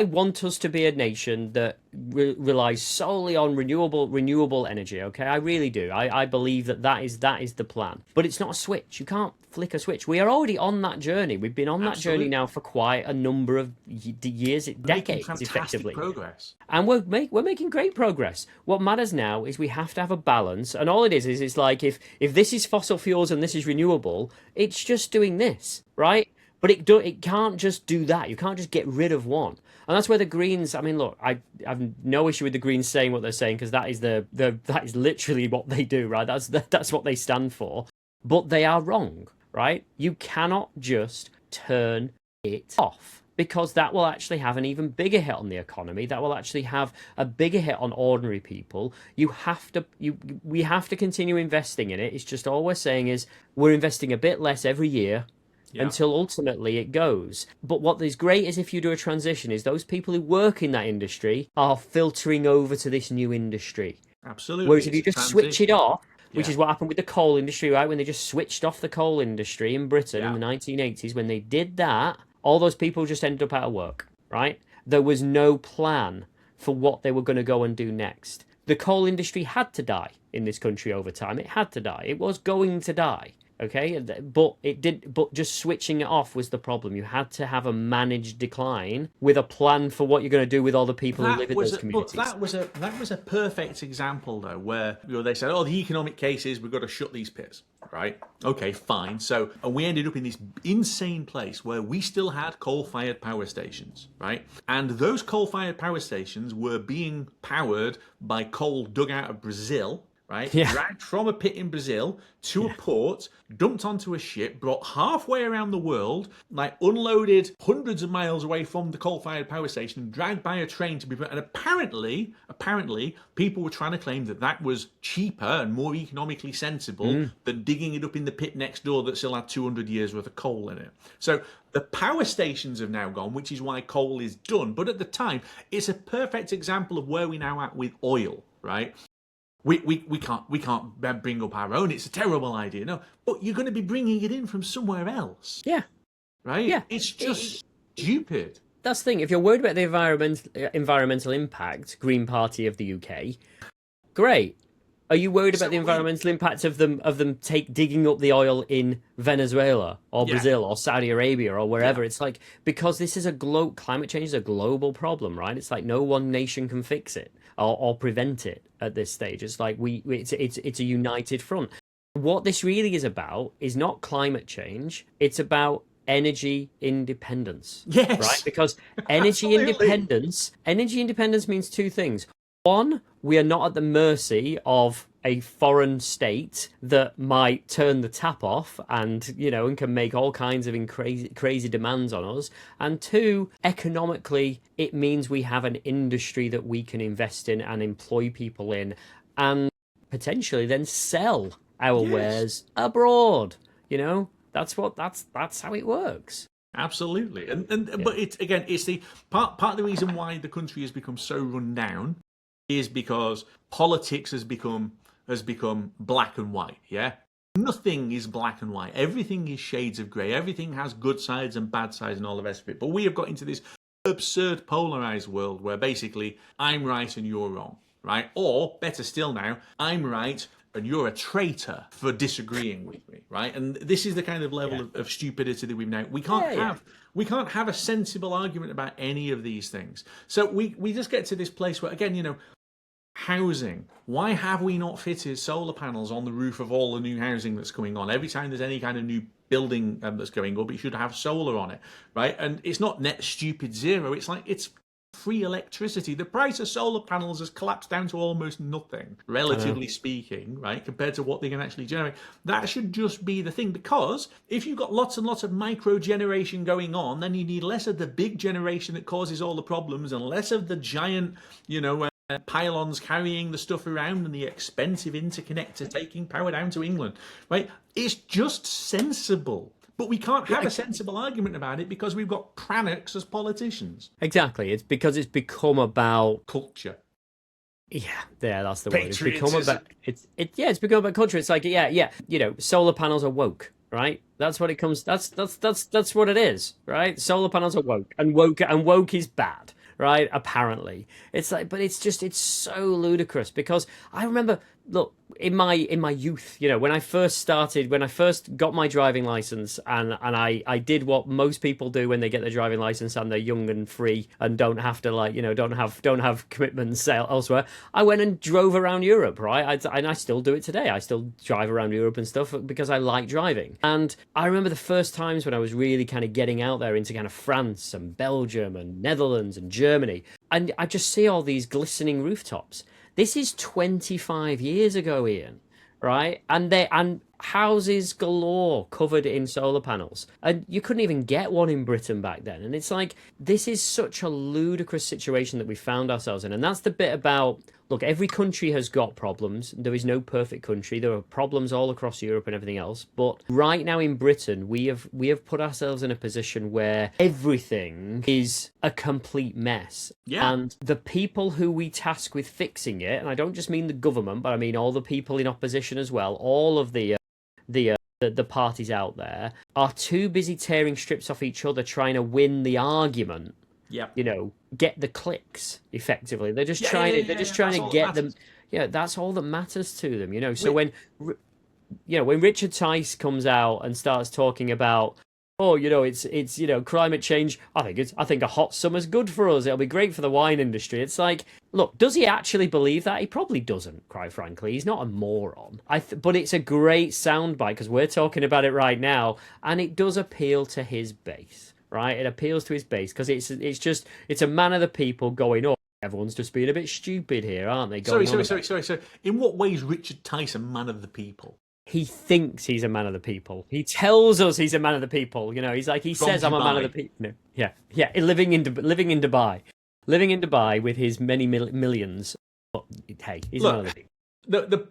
want us to be a nation that relies solely on renewable energy. Okay, I really do. I believe that is the plan. But it's not a switch. You can't flick a switch. We are already on that journey. We've been on that journey now for quite a number of years, decades, effectively. Progress. And we're making great progress. What matters now is we have to have a balance. And all it is it's like if this is fossil fuels and this is renewable, it's just doing this, right? But it can't just do that. You can't just get rid of one. And that's where the Greens. I mean, look, I have no issue with the Greens saying what they're saying, because that is that is literally what they do, right? That's what they stand for. But they are wrong, right? You cannot just turn it off, because that will actually have an even bigger hit on the economy. That will actually have a bigger hit on ordinary people. We have to continue investing in it. It's just all we're saying is we're investing a bit less every year. Yeah. Until ultimately it goes. But what is great is if you do a transition, is those people who work in that industry are filtering over to this new industry. Absolutely. Whereas if you just switch it off, which is what happened with the coal industry, right? When they just switched off the coal industry in Britain in the 1980s, when they did that, all those people just ended up out of work, right? There was no plan for what they were going to go and do next. The coal industry had to die in this country over time. It had to die. It was going to die. Okay, but it did. But just switching it off was the problem. You had to have a managed decline with a plan for what you're going to do with all the people who live in those communities. But that was a perfect example, though, where they said, "Oh, the economic case is we've got to shut these pits." Right? Okay, fine. So, and we ended up in this insane place where we still had coal-fired power stations, right? And those coal-fired power stations were being powered by coal dug out of Brazil. Right, dragged from a pit in Brazil to a port, dumped onto a ship, brought halfway around the world, like unloaded hundreds of miles away from the coal-fired power station, dragged by a train to be. And apparently, people were trying to claim that was cheaper and more economically sensible than digging it up in the pit next door that still had 200 years worth of coal in it. So the power stations have now gone, which is why coal is done. But at the time, it's a perfect example of where we now at with oil, right? We can't bring up our own. It's a terrible idea. No, but you're going to be bringing it in from somewhere else. Yeah. Right? Yeah. It's just stupid. That's the thing. If you're worried about the environmental impact, Green Party of the UK, great. Are you worried about the environmental impact of them digging up the oil in Venezuela or Brazil or Saudi Arabia or wherever? It's like, because this is climate change is a global problem, right? It's like no one nation can fix it or prevent it at this stage. It's like it's a united front. What this really is about is not climate change. It's about energy independence. Yes. Right? Because energy independence means two things. One, we are not at the mercy of a foreign state that might turn the tap off and can make all kinds of crazy demands on us. And two, economically, it means we have an industry that we can invest in and employ people in, and potentially then sell our wares abroad. That's how it works. Absolutely. But it's the part of the reason why the country has become so run down is because politics has become black and white. Nothing is black and white. Everything is shades of grey. Everything has good sides and bad sides and all the rest of it. But we have got into this absurd polarized world where basically I'm right and you're wrong, right? Or better still now, I'm right and you're a traitor for disagreeing with me, right? And this is the kind of level of stupidity that we've now. We can't have a sensible argument about any of these things. So we just get to this place where, again, housing. Why have we not fitted solar panels on the roof of all the new housing that's coming on? Every time there's any kind of new building that's going up, it should have solar on it, right? And it's not net stupid zero. It's like it's free electricity. The price of solar panels has collapsed down to almost nothing, relatively speaking, right, compared to what they can actually generate. That should just be the thing, because if you've got lots and lots of micro generation going on, then you need less of the big generation that causes all the problems and less of the giant, pylons carrying the stuff around and the expensive interconnector taking power down to England, right? It's just sensible. But we can't have a sensible argument about it because we've got pranks as politicians. Exactly. It's because it's become about culture. Yeah, that's the word. It's become about it's become about culture. It's like solar panels are woke, right? That's what it comes. That's what it is, right? Solar panels are woke, and woke is bad, right? Apparently, it's like, but it's so ludicrous because I remember. Look, in my youth, when I first started, when I first got my driving license, and I did what most people do when they get their driving license and they're young and free and don't have to, like, don't have commitments elsewhere. I went and drove around Europe, right? And I still do it today. I still drive around Europe and stuff because I like driving. And I remember the first times when I was really kind of getting out there into kind of France and Belgium and Netherlands and Germany, and I just see all these glistening rooftops. This is 25 years ago, Ian, right? And houses galore covered in solar panels. And you couldn't even get one in Britain back then. And it's like, this is such a ludicrous situation that we found ourselves in. And that's the bit about, look, every country has got problems. There is no perfect country. There are problems all across Europe and everything else. But right now in Britain, we have put ourselves in a position where everything is a complete mess. Yeah. And the people who we task with fixing it, and I don't just mean the government, but I mean all the people in opposition as well, all of the parties out there are too busy tearing strips off each other, trying to win the argument. Yeah. Get the clicks effectively. They're just trying to get them. Yeah, that's all that matters to them. So when Richard Tice comes out and starts talking about, it's climate change. I think a hot summer's good for us. It'll be great for the wine industry. It's like, look, does he actually believe that? He probably doesn't, quite frankly. He's not a moron. But it's a great soundbite because we're talking about it right now, and it does appeal to his base, right? It appeals to his base because it's a man of the people going, oh, everyone's just being a bit stupid here, aren't they? Sorry. In what way is Richard Tice a man of the people? He thinks he's a man of the people. He tells us he's a man of the people. He's like, he says, I'm a man of the people. No, yeah. Living in Dubai with his many millions. But, hey, he's a man of the people.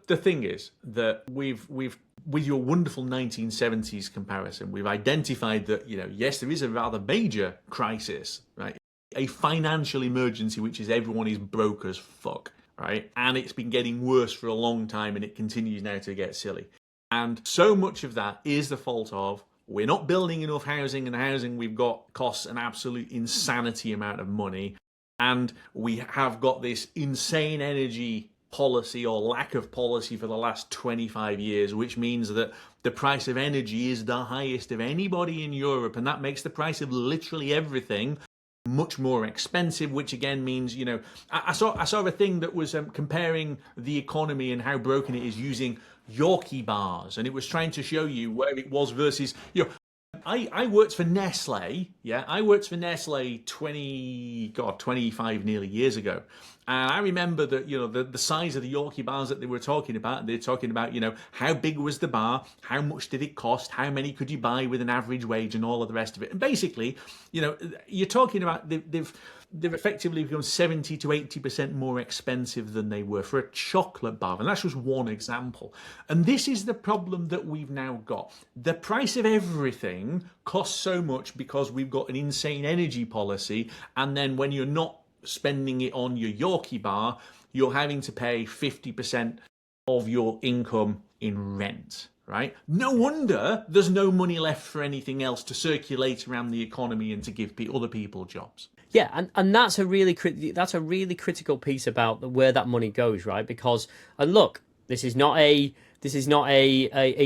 The thing is that we've with your wonderful 1970s comparison, we've identified that, yes, there is a rather major crisis, right? A financial emergency, which is everyone is broke as fuck, right? And it's been getting worse for a long time, and it continues now to get silly. And so much of that is the fault of we're not building enough housing, and the housing we've got costs an absolute insanity amount of money. And we have got this insane energy policy or lack of policy for the last 25 years, which means that the price of energy is the highest of anybody in Europe. And that makes the price of literally everything much more expensive, which again means, I saw a thing that was comparing the economy and how broken it is using Yorkie bars, and it was trying to show you where it was versus, I worked for Nestle. Yeah, I worked for Nestle 25 nearly years ago. And I remember that, the size of the Yorkie bars that they were talking about. They're talking about, how big was the bar? How much did it cost? How many could you buy with an average wage and all of the rest of it? And basically, you're talking about they've effectively become 70 to 80% more expensive than they were for a chocolate bar. And that's just one example. And this is the problem that we've now got. The price of everything costs so much because we've got an insane energy policy. And then when you're not spending it on your Yorkie bar, you're having to pay 50% of your income in rent, right? No wonder there's no money left for anything else to circulate around the economy and to give other people jobs. Yeah, and that's a really critical piece about where that money goes, right? Because, and look, this is not a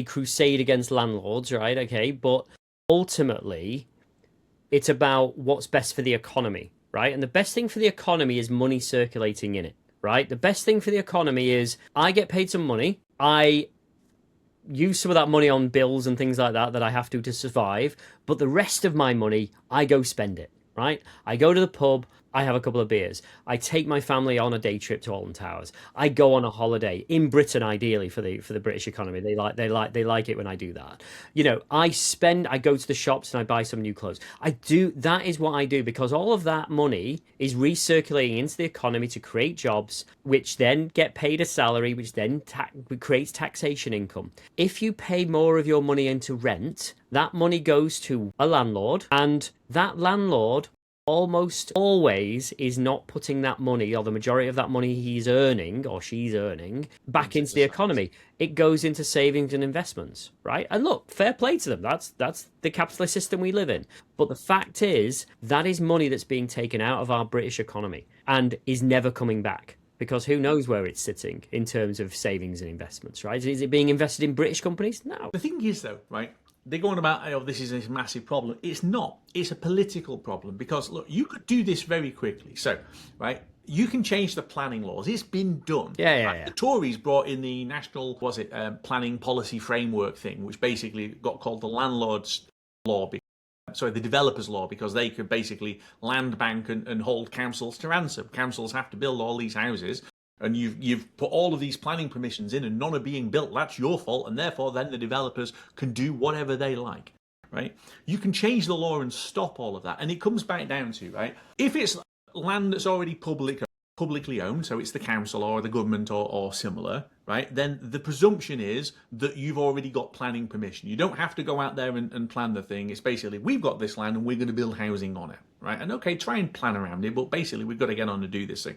crusade against landlords, right? Okay, but ultimately, it's about what's best for the economy, right? And the best thing for the economy is money circulating in it, right? The best thing for the economy is I get paid some money, I use some of that money on bills and things like that I have to survive, but the rest of my money, I go spend it. Right? I go to the pub, I have a couple of beers. I take my family on a day trip to Alton Towers. I go on a holiday in Britain, ideally for the British economy. They like it when I do that. I go to the shops and I buy some new clothes. That is what I do, because all of that money is recirculating into the economy to create jobs, which then get paid a salary, which then creates taxation income. If you pay more of your money into rent, that money goes to a landlord, and that landlord almost always is not putting that money, or the majority of that money he's earning or she's earning, back into the economy. It goes into savings and investments, right? And look, fair play to them. That's the capitalist system we live in. But the fact is, that is money that's being taken out of our British economy and is never coming back. because who knows where it's sitting in terms of savings and investments, right? Is it being invested in British companies? No. The thing is, though, right? They're going about, oh, this is a massive problem. It's not. It's a political problem because, look, you could do this very quickly. So, right, you can change the planning laws. It's been done. Yeah. The Tories brought in the national, planning policy framework thing, which basically got called the landlord's law. Sorry, the developers law, because they could basically land bank and hold councils to ransom. Councils have to build all these houses, and you've put all of these planning permissions in and none are being built. That's your fault, and therefore then the developers can do whatever they like, right? You can change the law and stop all of that. And it comes back down to, right, if it's land that's already publicly owned, so it's the council or the government or similar, right, then the presumption is that you've already got planning permission. You don't have to go out there and plan the thing. It's basically, we've got this land and we're going to build housing on it, right? And okay, try and plan around it, but basically we've got to get on to do this thing.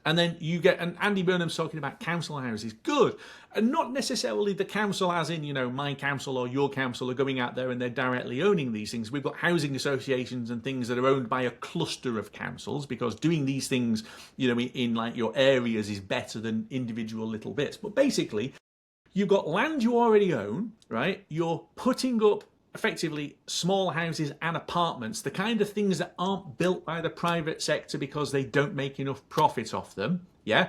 And then you get, and Andy Burnham's talking about council houses. Good. And not necessarily the council as in, my council or your council are going out there and they're directly owning these things. We've got housing associations and things that are owned by a cluster of councils, because doing these things, in like your areas is better than individual little bits. But basically, you've got land you already own, right? You're putting up effectively small houses and apartments, the kind of things that aren't built by the private sector because they don't make enough profit off them, yeah?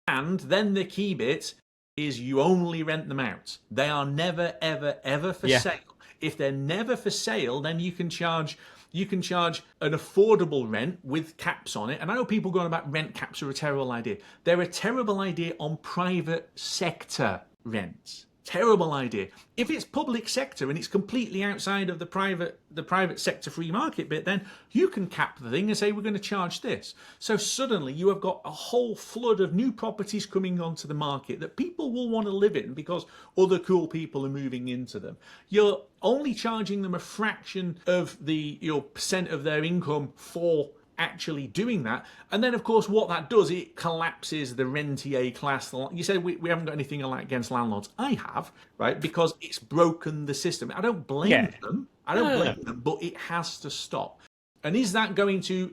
And then the key bit is you only rent them out. They are never, ever, ever for sale. If they're never for sale, then you can charge an affordable rent with caps on it. And I know people going about rent caps are a terrible idea. They're a terrible idea on private sector rents. Terrible idea. If it's public sector and it's completely outside of the private sector free market bit, then you can cap the thing and say we're going to charge this. So suddenly you have got a whole flood of new properties coming onto the market that people will want to live in because other cool people are moving into them. You're only charging them a fraction of your percent of their income for actually doing that. And then of course what that does, it collapses the rentier class. You said we haven't got anything against landlords. I have, right? Because it's broken the system. I don't blame them. I don't blame them, but it has to stop. And is that going to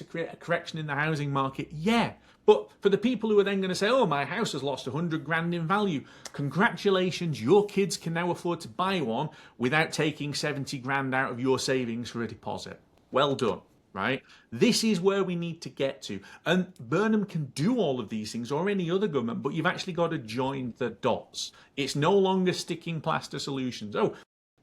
create a correction in the housing market? Yeah. But for the people who are then going to say, oh, my house has lost 100 grand in value, congratulations, your kids can now afford to buy one without taking 70 grand out of your savings for a deposit. Well done. Right? This is where we need to get to. And Burnham can do all of these things, or any other government, but you've actually got to join the dots. It's no longer sticking plaster solutions. Oh,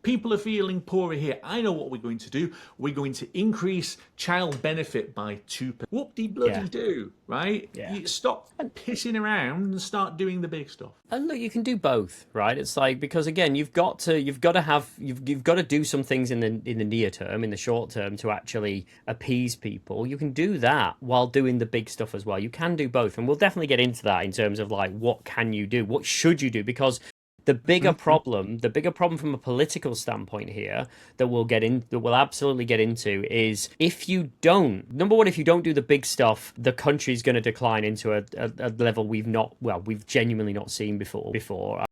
people are feeling poorer here. I know what we're going to do. We're going to increase child benefit by 2%. Whoop-de-bloody-do, right? Yeah. You stop pissing around and start doing the big stuff. And look, you can do both, right? It's like, because again, you've got to do some things in the near term, in the short term, to actually appease people. You can do that while doing the big stuff as well. You can do both, and we'll definitely get into that in terms of like, what can you do? What should you do? Because the bigger problem from a political standpoint here that we'll absolutely get into is if you don't do the big stuff, the country's going to decline into a level we've genuinely not seen before,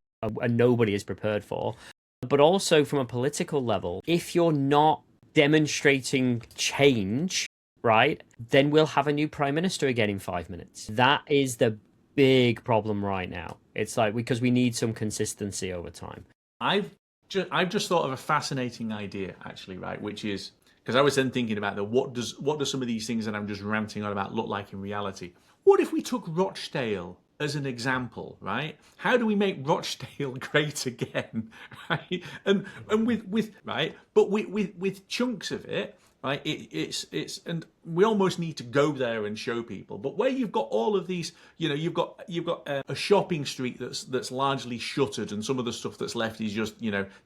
and nobody is prepared for. But also from a political level, if you're not demonstrating change, right, then we'll have a new prime minister again in 5 minutes. That is the big problem right now. It's like, because we need some consistency over time. I've just thought of a fascinating idea, actually, right? Which is, because I was then thinking about what does some of these things that I'm just ranting on about look like in reality? What if we took Rochdale as an example, right? How do we make Rochdale great again, right? And with right, but with chunks of it. Right, it's and we almost need to go there and show people. But where you've got all of these, you've got a shopping street that's largely shuttered, and some of the stuff that's left is just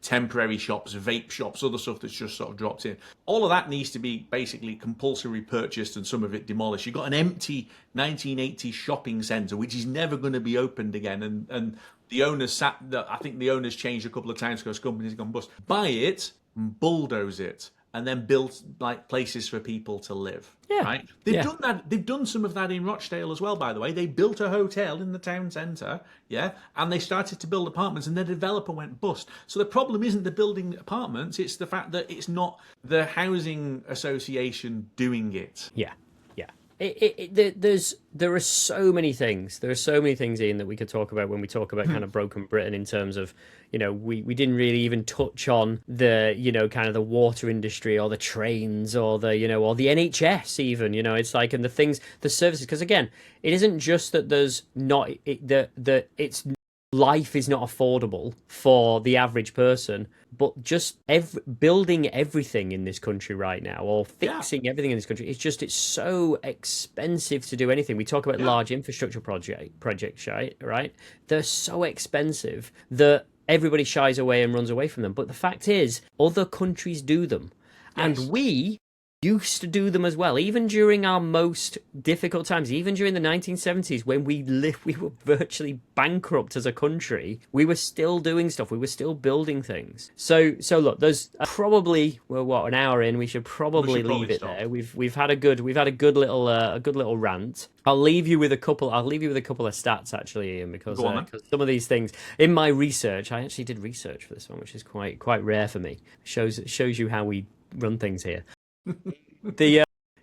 temporary shops, vape shops, other stuff that's just sort of dropped in. All of that needs to be basically compulsory purchased, and some of it demolished. You've got an empty 1980s shopping centre which is never going to be opened again, and the owners I think the owners changed a couple of times because companies have gone bust. Buy it, bulldoze it, and then built like places for people to live. Yeah. Right? They've done that. They've done some of that in Rochdale as well, by the way. They built a hotel in the town centre, and they started to build apartments, and the developer went bust. So the problem isn't the building apartments, it's the fact that it's not the housing association doing it. Yeah. there are so many things. There are so many things, Ian, that we could talk about when we talk about kind of broken Britain in terms of, we didn't really even touch on the, kind of the water industry or the trains or the, or the NHS even, it's like, and the things, the services, because again, it isn't just that there's not, it's life is not affordable for the average person, but just building everything in this country right now or fixing everything in this country, it's so expensive to do anything. We talk about large infrastructure projects, right? They're so expensive that everybody shies away and runs away from them. But the fact is, other countries do them. And we used to do them as well, even during our most difficult times, even during the 1970s when we were virtually bankrupt as a country. We were still doing stuff. We were still building things. So look, there's probably, an hour in. We should probably leave it there. We've had a good little rant. I'll leave you with a couple of stats actually, Ian, because some of these things in my research, I actually did research for this one, which is quite rare for me. Shows you how we run things here.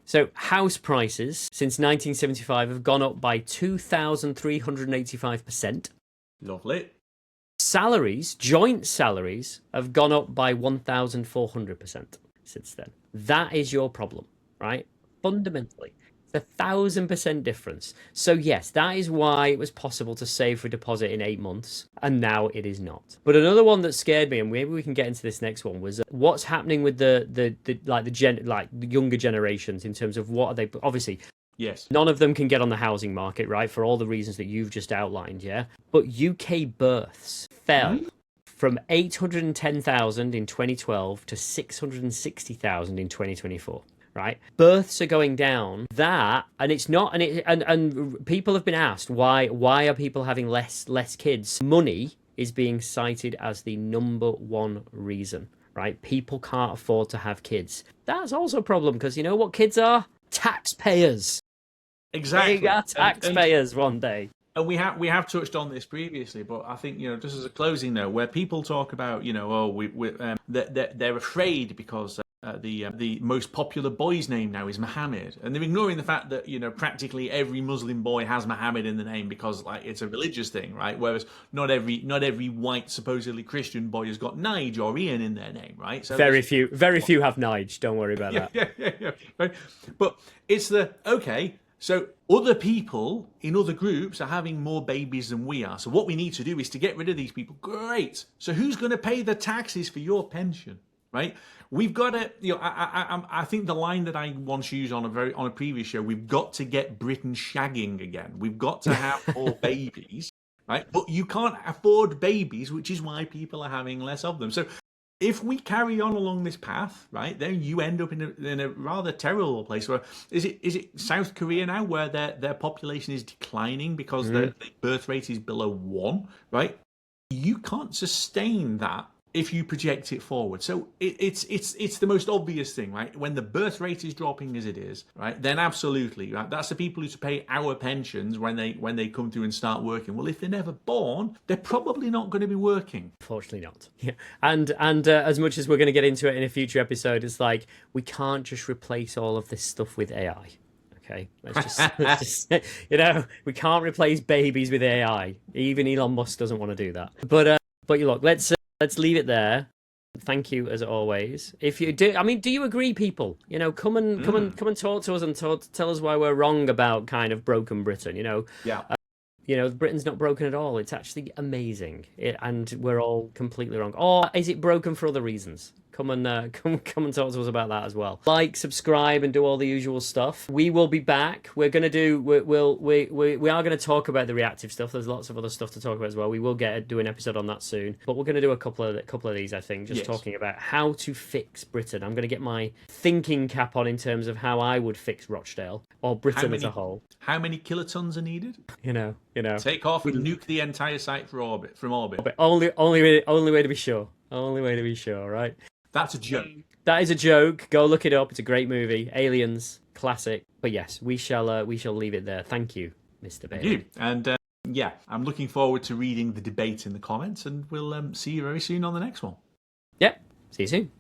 So house prices since 1975 have gone up by 2,385%. Lovely. Joint salaries, have gone up by 1,400% since then. That is your problem, right? Fundamentally. 1,000% difference. So yes, that is why it was possible to save for a deposit in 8 months, and now it is not. But another one that scared me, and maybe we can get into this next one, was what's happening with the younger generations in terms of what are they obviously. Yes. None of them can get on the housing market, right, for all the reasons that you've just outlined, yeah? But UK births fell from 810,000 in 2012 to 660,000 in 2024. Right, births are going down. And it's not, and people have been asked why are people having less kids? Money is being cited as the number one reason. Right, people can't afford to have kids. That's also a problem because you know what kids are? Taxpayers. Exactly, they are taxpayers one day. And we have touched on this previously, but I think just as a closing note, where people talk about they're afraid because. The most popular boy's name now is Mohammed, and they're ignoring the fact that practically every Muslim boy has Mohammed in the name because it's a religious thing, right? Whereas not every white supposedly Christian boy has got Nige or Ian in their name, right? So very few have Nige. Don't worry about that. Yeah. Right? But it's So other people in other groups are having more babies than we are. So what we need to do is to get rid of these people. Great. So who's going to pay the taxes for your pension? Right, we've got to. I think the line that I once used on a previous show, we've got to get Britain shagging again. We've got to have more babies, right? But you can't afford babies, which is why people are having less of them. So if we carry on along this path, right, then you end up in a rather terrible place. Where is it South Korea now, where their population is declining because the birth rate is below 1, right? You can't sustain that if you project it forward. So it's the most obvious thing, right? When the birth rate is dropping as it is, right, then absolutely, right? That's the people who pay our pensions when they come through and start working. Well, if they're never born, they're probably not going to be working. Fortunately not. Yeah. And as much as we're going to get into it in a future episode, it's like we can't just replace all of this stuff with AI. Okay, let's just we can't replace babies with AI. Even Elon Musk doesn't want to do that. But look, let's leave it there. Thank you as always. If you do, do you agree, people? Come and talk to us and tell us why we're wrong about kind of broken Britain. Britain's not broken at all. It's actually amazing, and we're all completely wrong. Or is it broken for other reasons? Come and talk to us about that as well. Like, subscribe, and do all the usual stuff. We will be back. We're gonna do. We are gonna talk about the reactive stuff. There's lots of other stuff to talk about as well. We will do an episode on that soon. But we're gonna do a couple of these. I think just talking about how to fix Britain. I'm gonna get my thinking cap on in terms of how I would fix Rochdale or Britain as a whole. How many kilotons are needed? Take off and nuke the entire site from orbit. Only way to be sure. Only way to be sure, right? That's a joke. That is a joke. Go look it up. It's a great movie. Aliens, classic. But yes, we shall leave it there. Thank you, Mr. Bailey. Thank you. And I'm looking forward to reading the debate in the comments, and we'll see you very soon on the next one. Yep. See you soon.